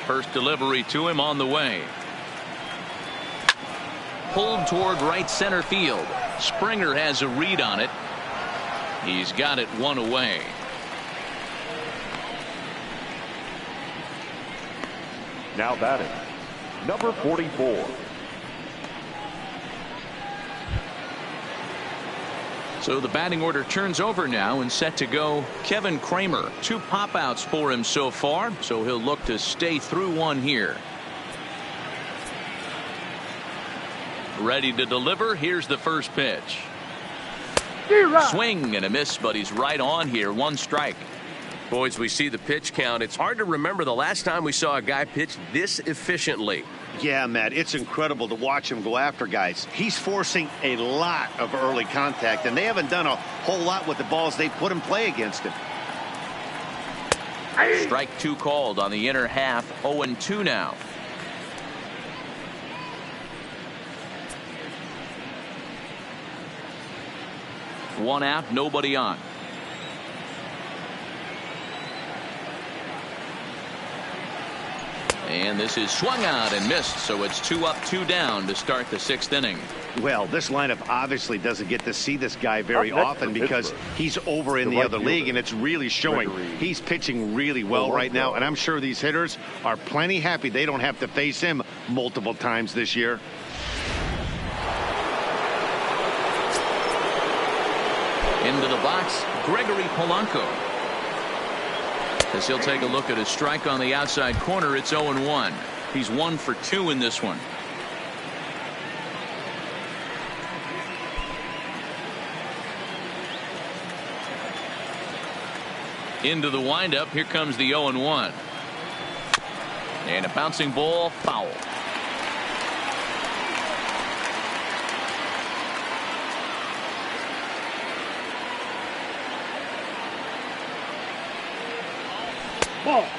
First delivery to him on the way. Pulled toward right center field. Springer has a read on it. He's got it 1 away. Now batting, number 44. So the batting order turns over now and set to go Kevin Kramer. 2 pop-outs for him so far, so he'll look to stay through 1 here. Ready to deliver. Here's the first pitch. Swing and a miss, but he's right on here. 1 strike. Boys, we see the pitch count. It's hard to remember the last time we saw a guy pitch this efficiently. Yeah, Matt, it's incredible to watch him go after guys. He's forcing a lot of early contact, and they haven't done a whole lot with the balls they put in play against him. Strike 2 called on the inner half. 0-2 now. One out, nobody on. And this is swung out and missed, so it's 2 up, 2 down to start the 6th inning. Well, this lineup obviously doesn't get to see this guy very often because he's over in the other league, and it's really showing. He's pitching really well right now, and I'm sure these hitters are plenty happy they don't have to face him multiple times this year. Into the box, Gregory Polanco. As he'll take a look at a strike on the outside corner, it's 0-1. He's 1 for 2 in this one. Into the windup, here comes the 0-1. And a bouncing ball, foul.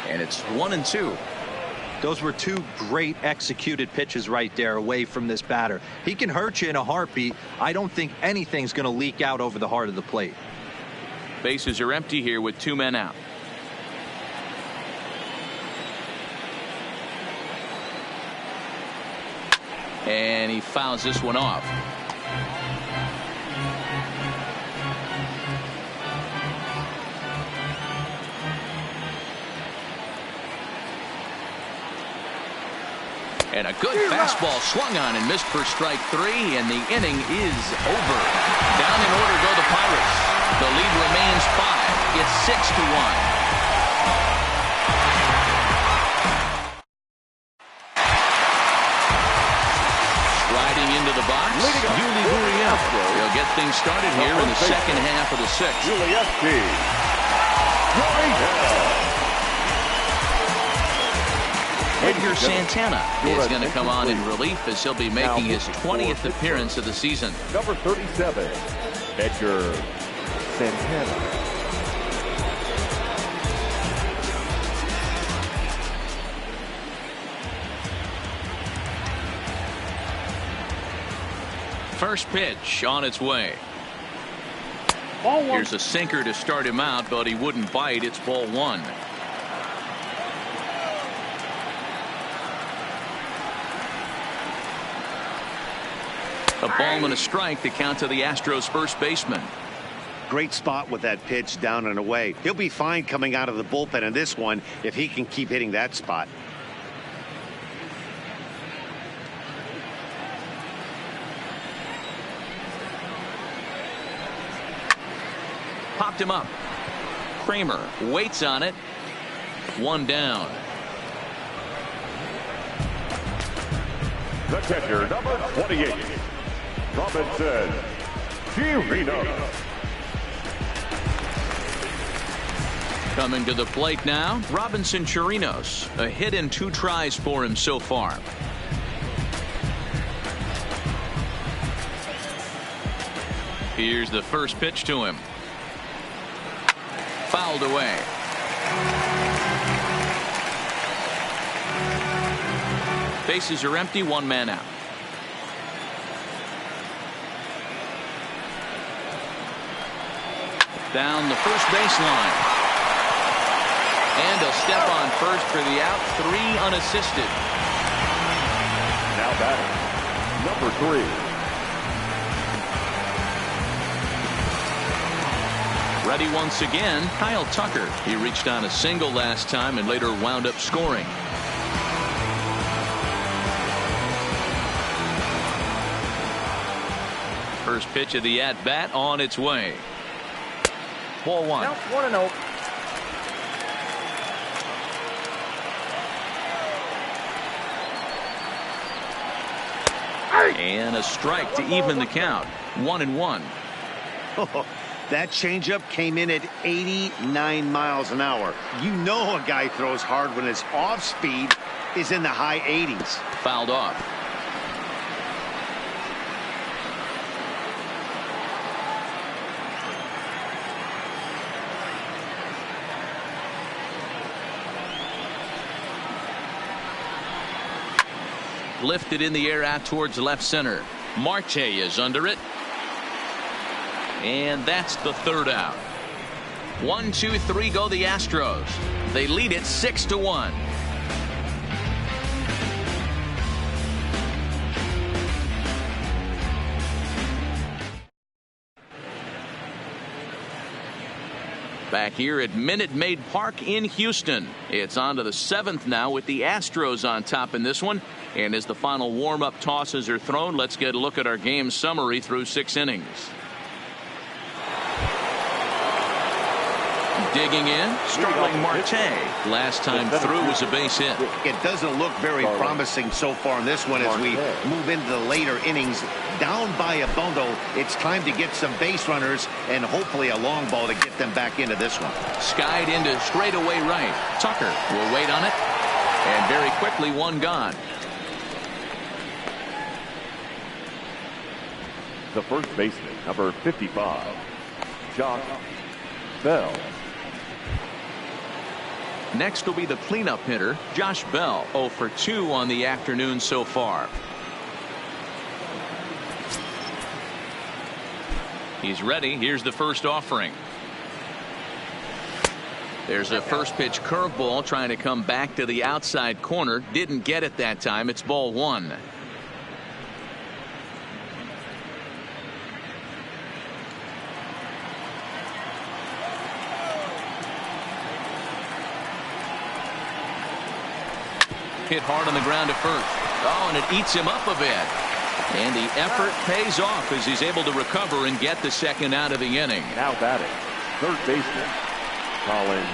And it's 1-2. Those were two great executed pitches right there away from this batter. He can hurt you in a heartbeat. I don't think anything's going to leak out over the heart of the plate. Bases are empty here with 2 men out. And he fouls this one off. And a good fastball swung on and missed for strike 3, and the inning is over. Down in order go the Pirates. The lead remains 5. It's 6-1. Striding into the box, Yuli Gurriel. He'll get things started here in the second half of the 6th. Edgar Santana is going to come on in relief as he'll be making his 20th appearance of the season. Number 37, Edgar Santana. First pitch on its way. Here's a sinker to start him out, but he wouldn't bite. It's ball 1. A ball and a strike to count to the Astros first baseman. Great spot with that pitch down and away. He'll be fine coming out of the bullpen in this one if he can keep hitting that spot. Popped him up. Kramer waits on it. 1 down. The catcher, number 28, Robinson Chirinos. Coming to the plate now, Robinson Chirinos. A hit in 2 tries for him so far. Here's the first pitch to him. Fouled away. Bases are empty, 1 man out. Down the first baseline. And a step on first for the out. 3 unassisted. Now batting, number 3. Ready once again, Kyle Tucker. He reached on a single last time and later wound up scoring. First pitch of the at-bat on its way. Ball 1. Now 1-0. And a strike to even the count. 1-1. That changeup came in at 89 miles an hour. You know a guy throws hard when his off speed is in the high 80s. Fouled off. Lifted in the air out towards left center. Marte is under it. And that's the 3rd out. 1, 2, 3 go the Astros. They lead it 6-1. Back here at Minute Maid Park in Houston. It's on to the 7th now with the Astros on top in this one. And as the final warm-up tosses are thrown, let's get a look at our game summary through 6 innings. Digging in, Starling Marte. Last time through was a base hit. It doesn't look very promising so far in this one as we move into the later innings. Down by a bundle, it's time to get some base runners and hopefully a long ball to get them back into this one. Skied into straightaway right. Tucker will wait on it. And very quickly, 1 gone. The first baseman, number 55, Josh Bell. Next will be the cleanup hitter, Josh Bell, 0 for 2 on the afternoon so far. He's ready. Here's the first offering. There's a first pitch curveball trying to come back to the outside corner. Didn't get it that time. It's ball 1. Hit hard on the ground to first. Oh, and it eats him up a bit. And the effort pays off as he's able to recover and get the second out of the inning. Now batting, third baseman, Colin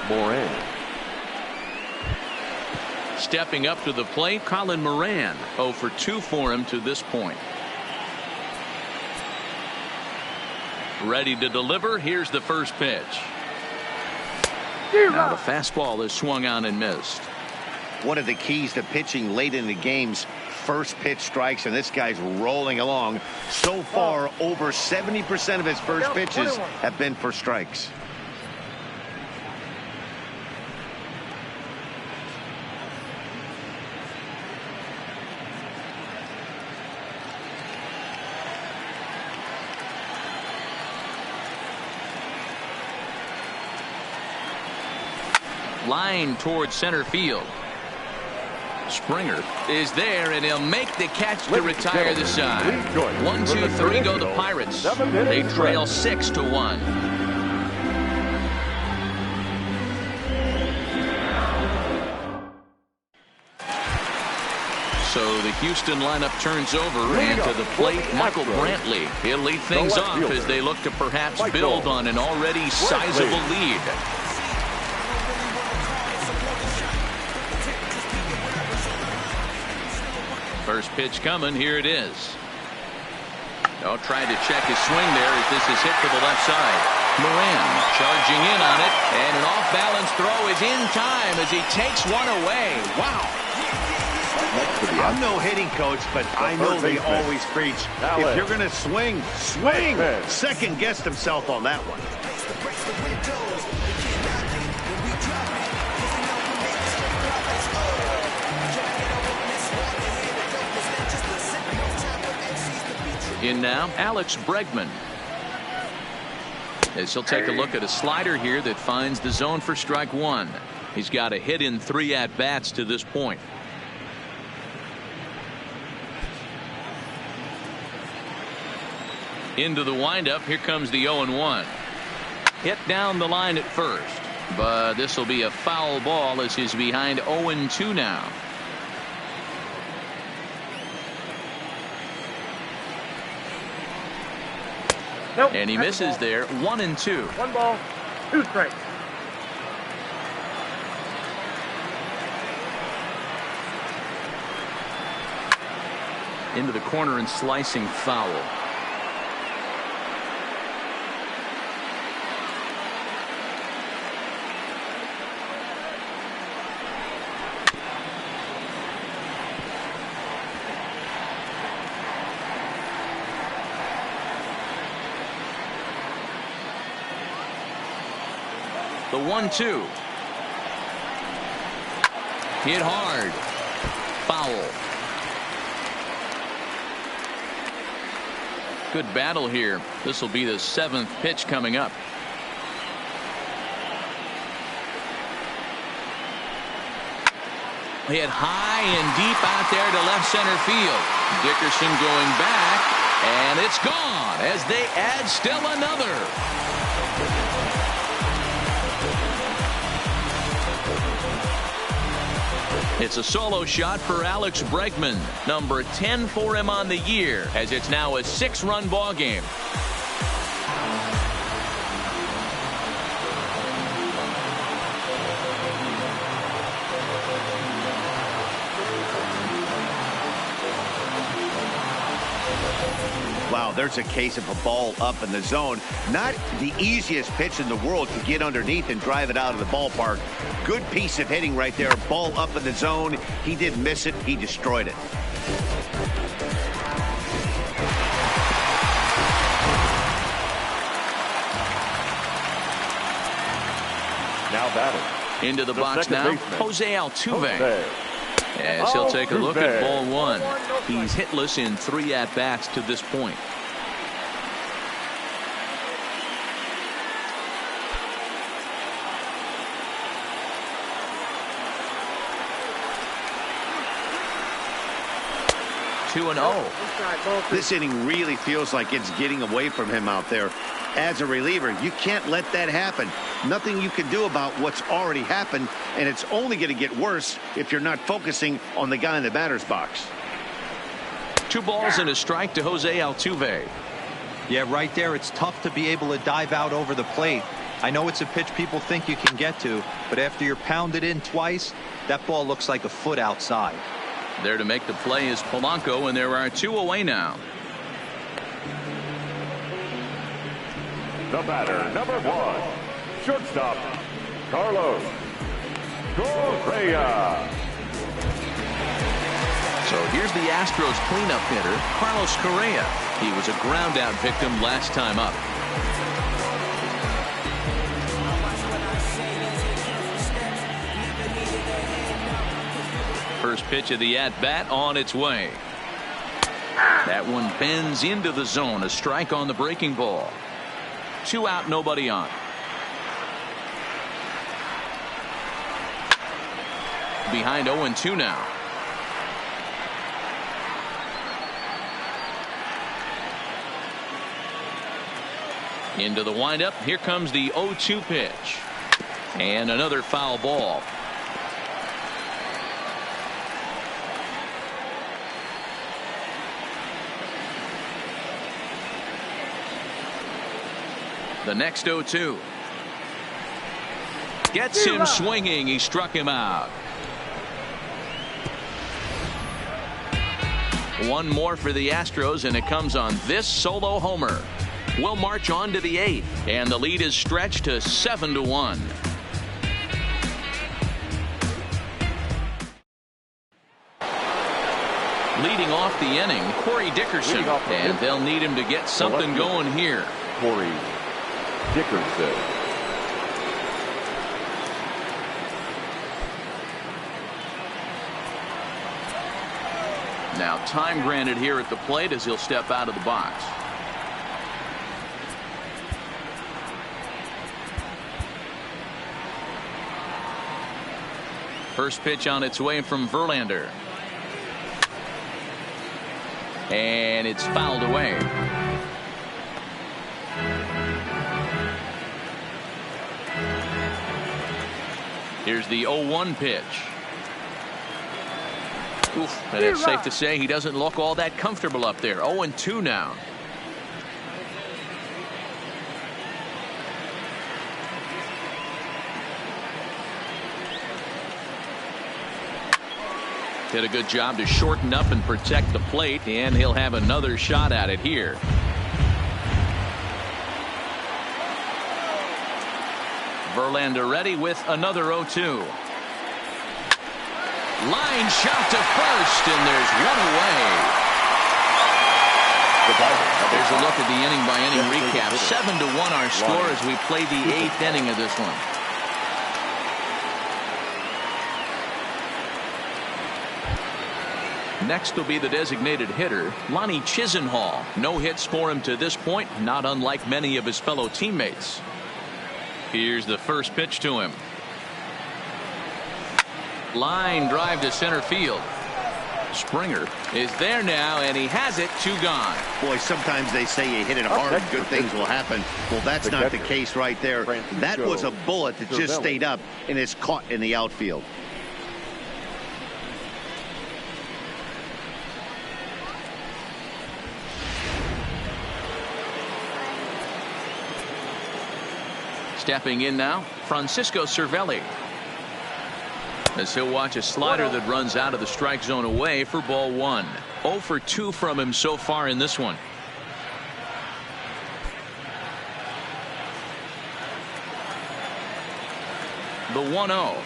Moran. Stepping up to the plate, Colin Moran. 0 for 2 for him to this point. Ready to deliver. Here's the first pitch. Now the fastball is swung on and missed. One of the keys to pitching late in the game's first pitch strikes, and this guy's rolling along. So far, over 70% of his first pitches have been for strikes. Line towards center field. Springer is there, and he'll make the catch to retire the side. 1, 2, 3 go the Pirates. They trail 6-1. So the Houston lineup turns over, and to the plate, Michael Brantley. He'll lead things off as they look to perhaps build on an already sizable lead. First pitch coming. Here it is. Oh, trying to check his swing there as this is hit to the left side. Moran charging in on it, and an off-balance throw is in time as he takes one away. Wow. I'm no hitting coach, but I know they always preach, if you're going to swing, swing. Second guessed himself on that one. In now, Alex Bregman. As he'll take a look at a slider here that finds the zone for strike 1. He's got a hit in 3 at-bats to this point. Into the windup. Here comes the 0-1. Hit down the line at first, but this will be a foul ball as he's behind 0-2 now. Nope, and he misses there. 1-2. 1 ball, 2 strikes. Into the corner and slicing foul. The 1-2. Hit hard. Foul. Good battle here. This will be the 7th pitch coming up. Hit high and deep out there to left center field. Dickerson going back, and it's gone as they add still another. It's a solo shot for Alex Bregman, number 10 for him on the year, as it's now a 6-run ball game. Wow, there's a case of a ball up in the zone. Not the easiest pitch in the world to get underneath and drive it out of the ballpark. Good piece of hitting right there. Ball up in the zone. He didn't miss it. He destroyed it. Now batting, Into the box second now, baseman, Jose Altuve. Jose. As he'll take a look at ball Altuve. one. He's hitless in 3 at-bats to this point. Two and 0. This inning really feels like it's getting away from him out there. As a reliever, you can't let that happen. Nothing you can do about what's already happened, and it's only going to get worse if you're not focusing on the guy in the batter's box. 2 balls and a strike to Jose Altuve. Yeah, right there, it's tough to be able to dive out over the plate. I know it's a pitch people think you can get to, but after you're pounded in twice, that ball looks like a foot outside. There to make the play is Polanco, and there are 2 away now. The batter, number 1, shortstop, Carlos Correa. So here's the Astros cleanup hitter, Carlos Correa. He was a ground out victim last time up. First pitch of the at-bat on its way. That one bends into the zone. A strike on the breaking ball. 2 out, nobody on. Behind 0-2 now. Into the windup. Here comes the 0-2 pitch. And another foul ball. The next 0-2. Gets him swinging. He struck him out. One more for the Astros, and it comes on this solo homer. We'll march on to the 8th, and the lead is stretched to 7-1. Leading off the inning, Corey Dickerson, and they'll need him to get something going here. Corey Dickerson. Now time granted here at the plate as he'll step out of the box. First pitch on its way from Verlander. And it's fouled away. Here's the 0-1 pitch. Oof, and it's safe to say he doesn't look all that comfortable up there. 0-2 now. Did a good job to shorten up and protect the plate, and he'll have another shot at it here. Verlander ready with another 0-2. Line shot to first, and there's one away. There's a look at the inning-by-inning recap. 7-1 our score as we play the 8th inning of this one. Next will be the designated hitter, Lonnie Chisenhall. No hits for him to this point, not unlike many of his fellow teammates. Here's the first pitch to him. Line drive to center field. Springer is there now, and he has it. 2 gone. Boy, sometimes they say you hit it hard, good things will happen. Well, that's not the case right there. That was a bullet that just stayed up and is caught in the outfield. Stepping in now, Francisco Cervelli. As he'll watch a slider that runs out of the strike zone away for ball 1. 0 for 2 from him so far in this one. The 1-0.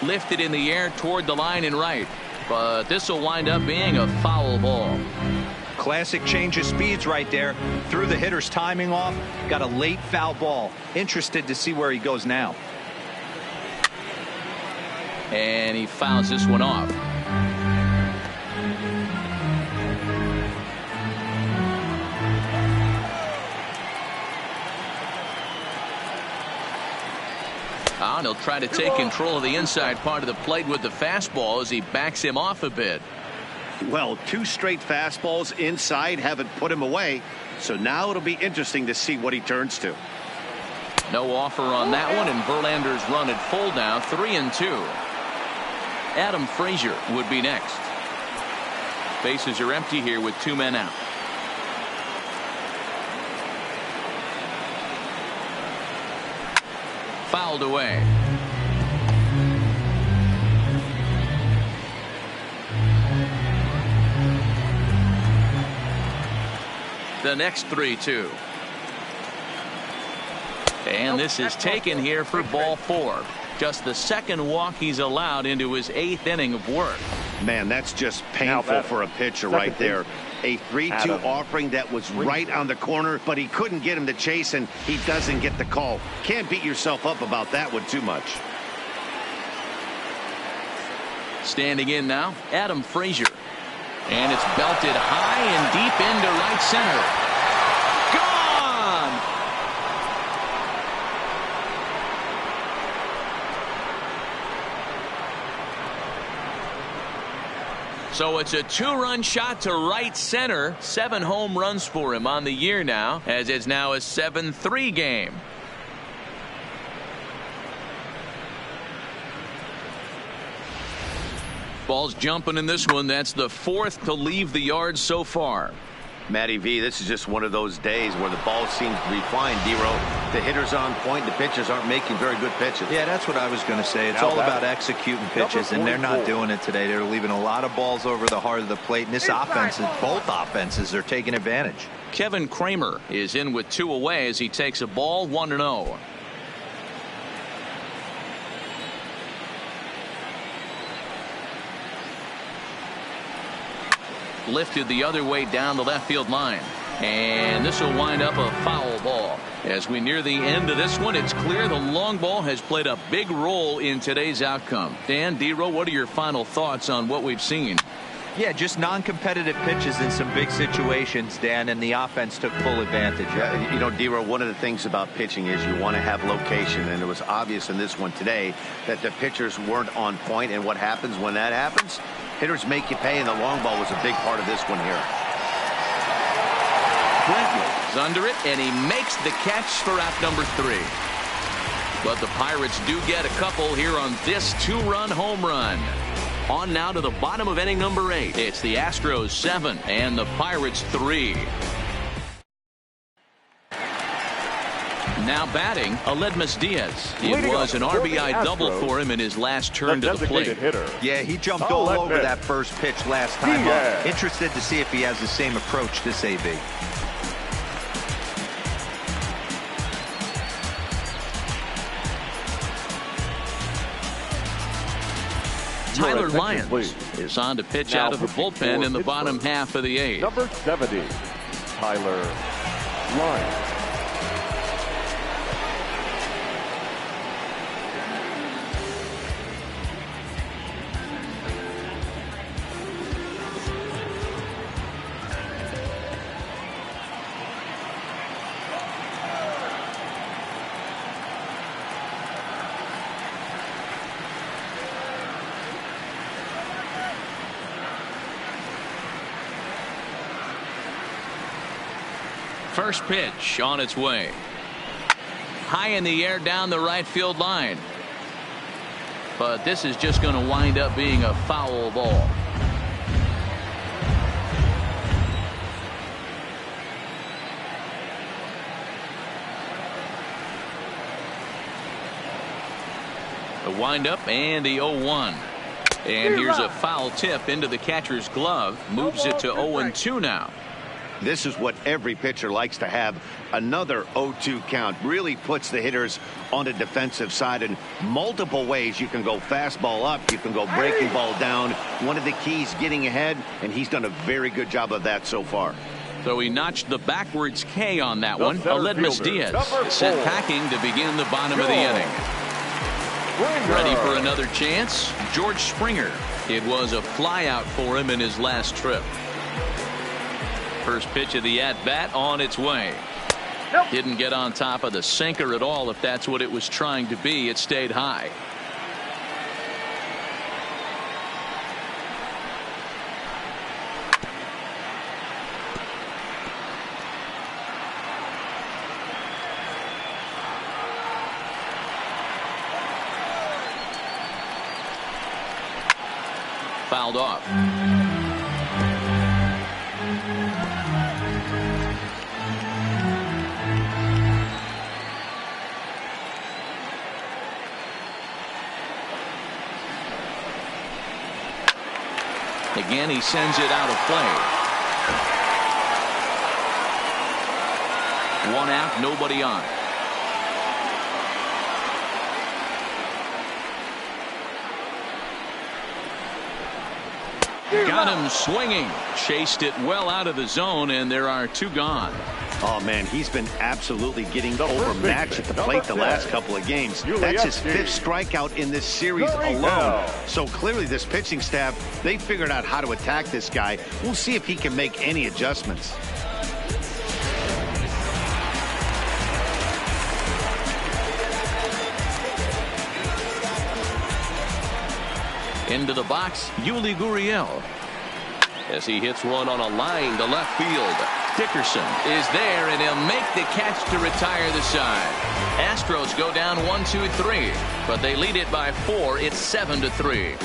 Lifted in the air toward the line and right. But this will wind up being a foul ball. Classic change of speeds right there. Threw the hitter's timing off. Got a late foul ball. Interested to see where he goes now. And he fouls this one off. And he'll try to take control of the inside part of the plate with the fastball as he backs him off a bit. Well, 2 straight fastballs inside haven't put him away. So now it'll be interesting to see what he turns to. No offer on that one, and Verlander's run at full now, 3-2. Adam Frazier would be next. Bases are empty here with 2 men out. Fouled away. The next 3-2. And this is taken here for ball 4. Just the second walk he's allowed into his 8th inning of work. Man, that's just painful for a pitcher right there. A 3-2 offering that was right on the corner, but he couldn't get him to chase, and he doesn't get the call. Can't beat yourself up about that one too much. Standing in now, Adam Frazier. And it's belted high and deep into right center. Gone! So it's a 2-run shot to right center. 7 home runs for him on the year now, as it's now a 7-3 game. Ball's jumping in this one. That's the 4th to leave the yard so far. Matty V, this is just one of those days where the ball seems to be flying, D-Row. The hitter's on point. The pitchers aren't making very good pitches. Yeah, that's what I was going to say. It's all about executing pitches, and they're not doing it today. They're leaving a lot of balls over the heart of the plate, and this offense, both offenses are taking advantage. Kevin Kramer is in with 2 away as he takes a ball, 1-0. Lifted the other way down the left field line, and this will wind up a foul ball. As we near the end of this one, it's clear the long ball has played a big role in today's outcome. Dan, D-Row, what are your final thoughts on what we've seen? Yeah, just non-competitive pitches in some big situations, Dan, and the offense took full advantage. Yeah, you know, D-Row, one of the things about pitching is you want to have location, and it was obvious in this one today that the pitchers weren't on point, and what happens when that happens? Hitters make you pay, and the long ball was a big part of this one here. Brentwood is under it, and he makes the catch for out number 3. But the Pirates do get a couple here on this 2-run home run. On now to the bottom of inning number 8. It's the Astros 7 and the Pirates 3. Now batting, Aledmus Diaz. It was an RBI double for him in his last turn to the plate. Yeah, he jumped all over that first pitch last time up. Interested to see if he has the same approach this AB. Tyler Lyons is on to pitch out of the bullpen in the bottom half of the 8th. Number 70, Tyler Lyons. First pitch on its way. High in the air down the right field line. But this is just going to wind up being a foul ball. The windup and the 0-1. And here's a foul tip into the catcher's glove. Moves it to 0-2 now. This is what every pitcher likes to have. Another 0-2 count really puts the hitters on the defensive side in multiple ways. You can go fastball up, you can go breaking ball down. One of the keys, getting ahead, and he's done a very good job of that so far. So he notched the backwards K on that one. center Aledmus fielder, Diaz number sent 4. packing to begin the bottom of the inning. Ready for another chance? George Springer. It was a flyout for him in his last trip. First pitch of the at-bat on its way. Nope. Didn't get on top of the sinker at all. If that's what it was trying to be, it stayed high. Fouled off. Again, he sends it out of play. One out, nobody on. Got him swinging. Chased it well out of the zone, and there are 2 gone. Oh, man, he's been absolutely getting overmatched at the plate the last couple of games. That's his 5th strikeout in this series alone. So clearly this pitching staff, they figured out how to attack this guy. We'll see if he can make any adjustments. Into the box, Yuli Gurriel. As he hits one on a line to left field. Dickerson is there, and he'll make the catch to retire the side. Astros go down 1-2-3, but they lead it by 4. It's 7-3.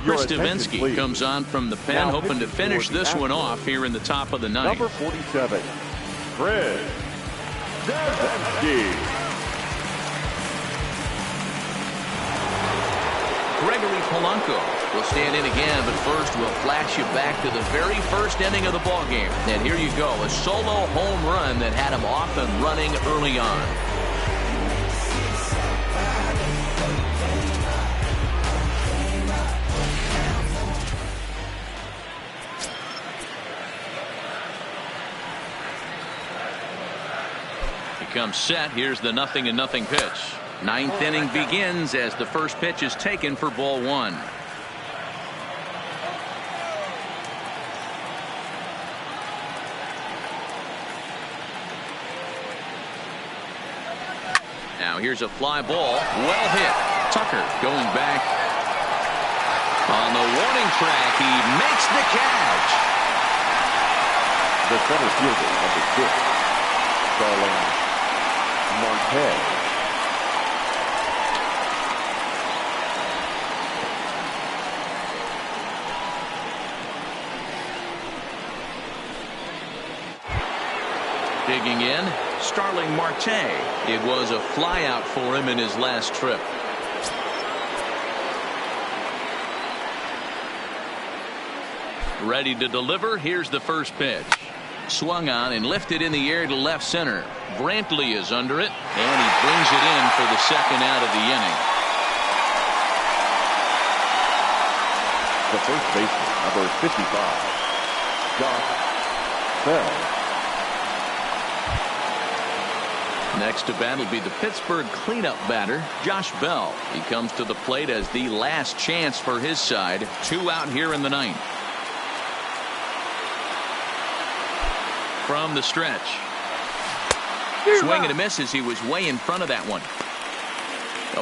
Chris Davinsky comes on from the pen, hoping to finish this one off here in the top of the ninth. Number 47, Chris Davinsky. Gregory Polanco will stand in again, but first we'll flash you back to the very first inning of the ballgame. And here you go, a solo home run that had him off and running early on. He comes set. Here's the 0-0 pitch. Ninth inning begins as the first pitch is taken for ball 1. Now here's a fly ball. Well hit. Tucker going back on the warning track. He makes the catch. The center fielder, number 6, Starling Marte. Digging in, Starling Marte. It was a flyout for him in his last trip. Ready to deliver. Here's the first pitch. Swung on and lifted in the air to left center. Brantley is under it, and he brings it in for the second out of the inning. The first baseman, number 55, Josh Bell. Next to bat will be the Pittsburgh cleanup batter, Josh Bell. He comes to the plate as the last chance for his side. 2 out here in the ninth. From the stretch. Swing and a miss as he was way in front of that one.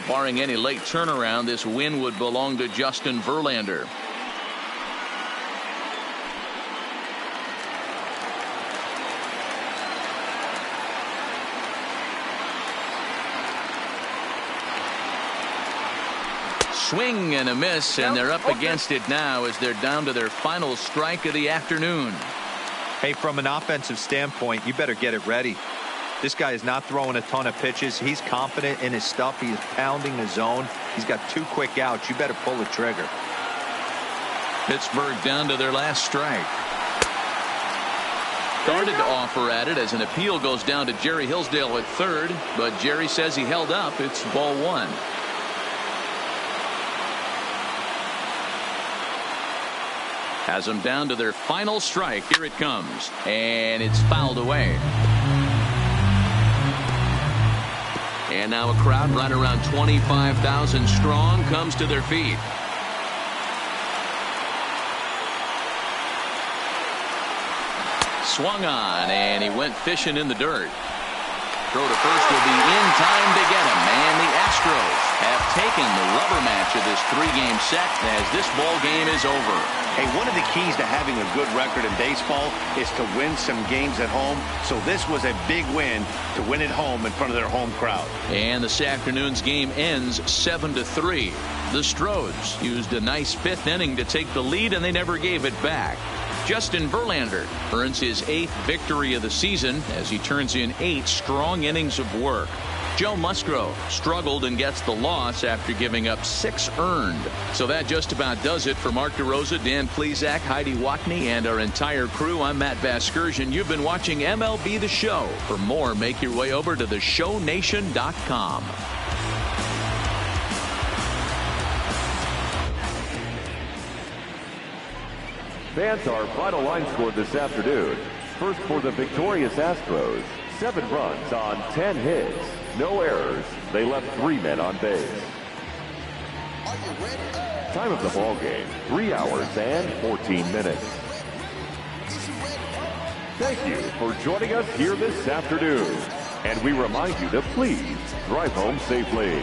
Barring any late turnaround, this win would belong to Justin Verlander. Swing and a miss, and they're up against it now as they're down to their final strike of the afternoon. Hey, from an offensive standpoint, you better get it ready. This guy is not throwing a ton of pitches. He's confident in his stuff. He is pounding the zone. He's got 2 quick outs. You better pull the trigger. Pittsburgh down to their last strike. Started to offer at it as an appeal goes down to Jerry Hillsdale at third, but Jerry says he held up. It's ball one. Has them down to their final strike. Here it comes, and it's fouled away. And now a crowd right around 25,000 strong comes to their feet. Swung on, and he went fishing in the dirt. Throw to first will be in time to get him. And the Astros have taken the rubber match of this three-game set as this ball game is over. Hey, one of the keys to having a good record in baseball is to win some games at home. So this was a big win to win at home in front of their home crowd. And this afternoon's game ends 7-3. The Astros used a nice fifth inning to take the lead, and they never gave it back. Justin Verlander earns his 8th victory of the season as he turns in 8 strong innings of work. Joe Musgrove struggled and gets the loss after giving up 6 earned. So that just about does it for Mark DeRosa, Dan Plesac, Heidi Watney, and our entire crew. I'm Matt Vasgersian. You've been watching MLB The Show. For more, make your way over to theshownation.com. Fans, our final line score this afternoon. First for the victorious Astros, 7 runs on 10 hits, no errors. They left 3 men on base. Time of the ball game, 3 hours and 14 minutes. Thank you for joining us here this afternoon. And we remind you to please drive home safely.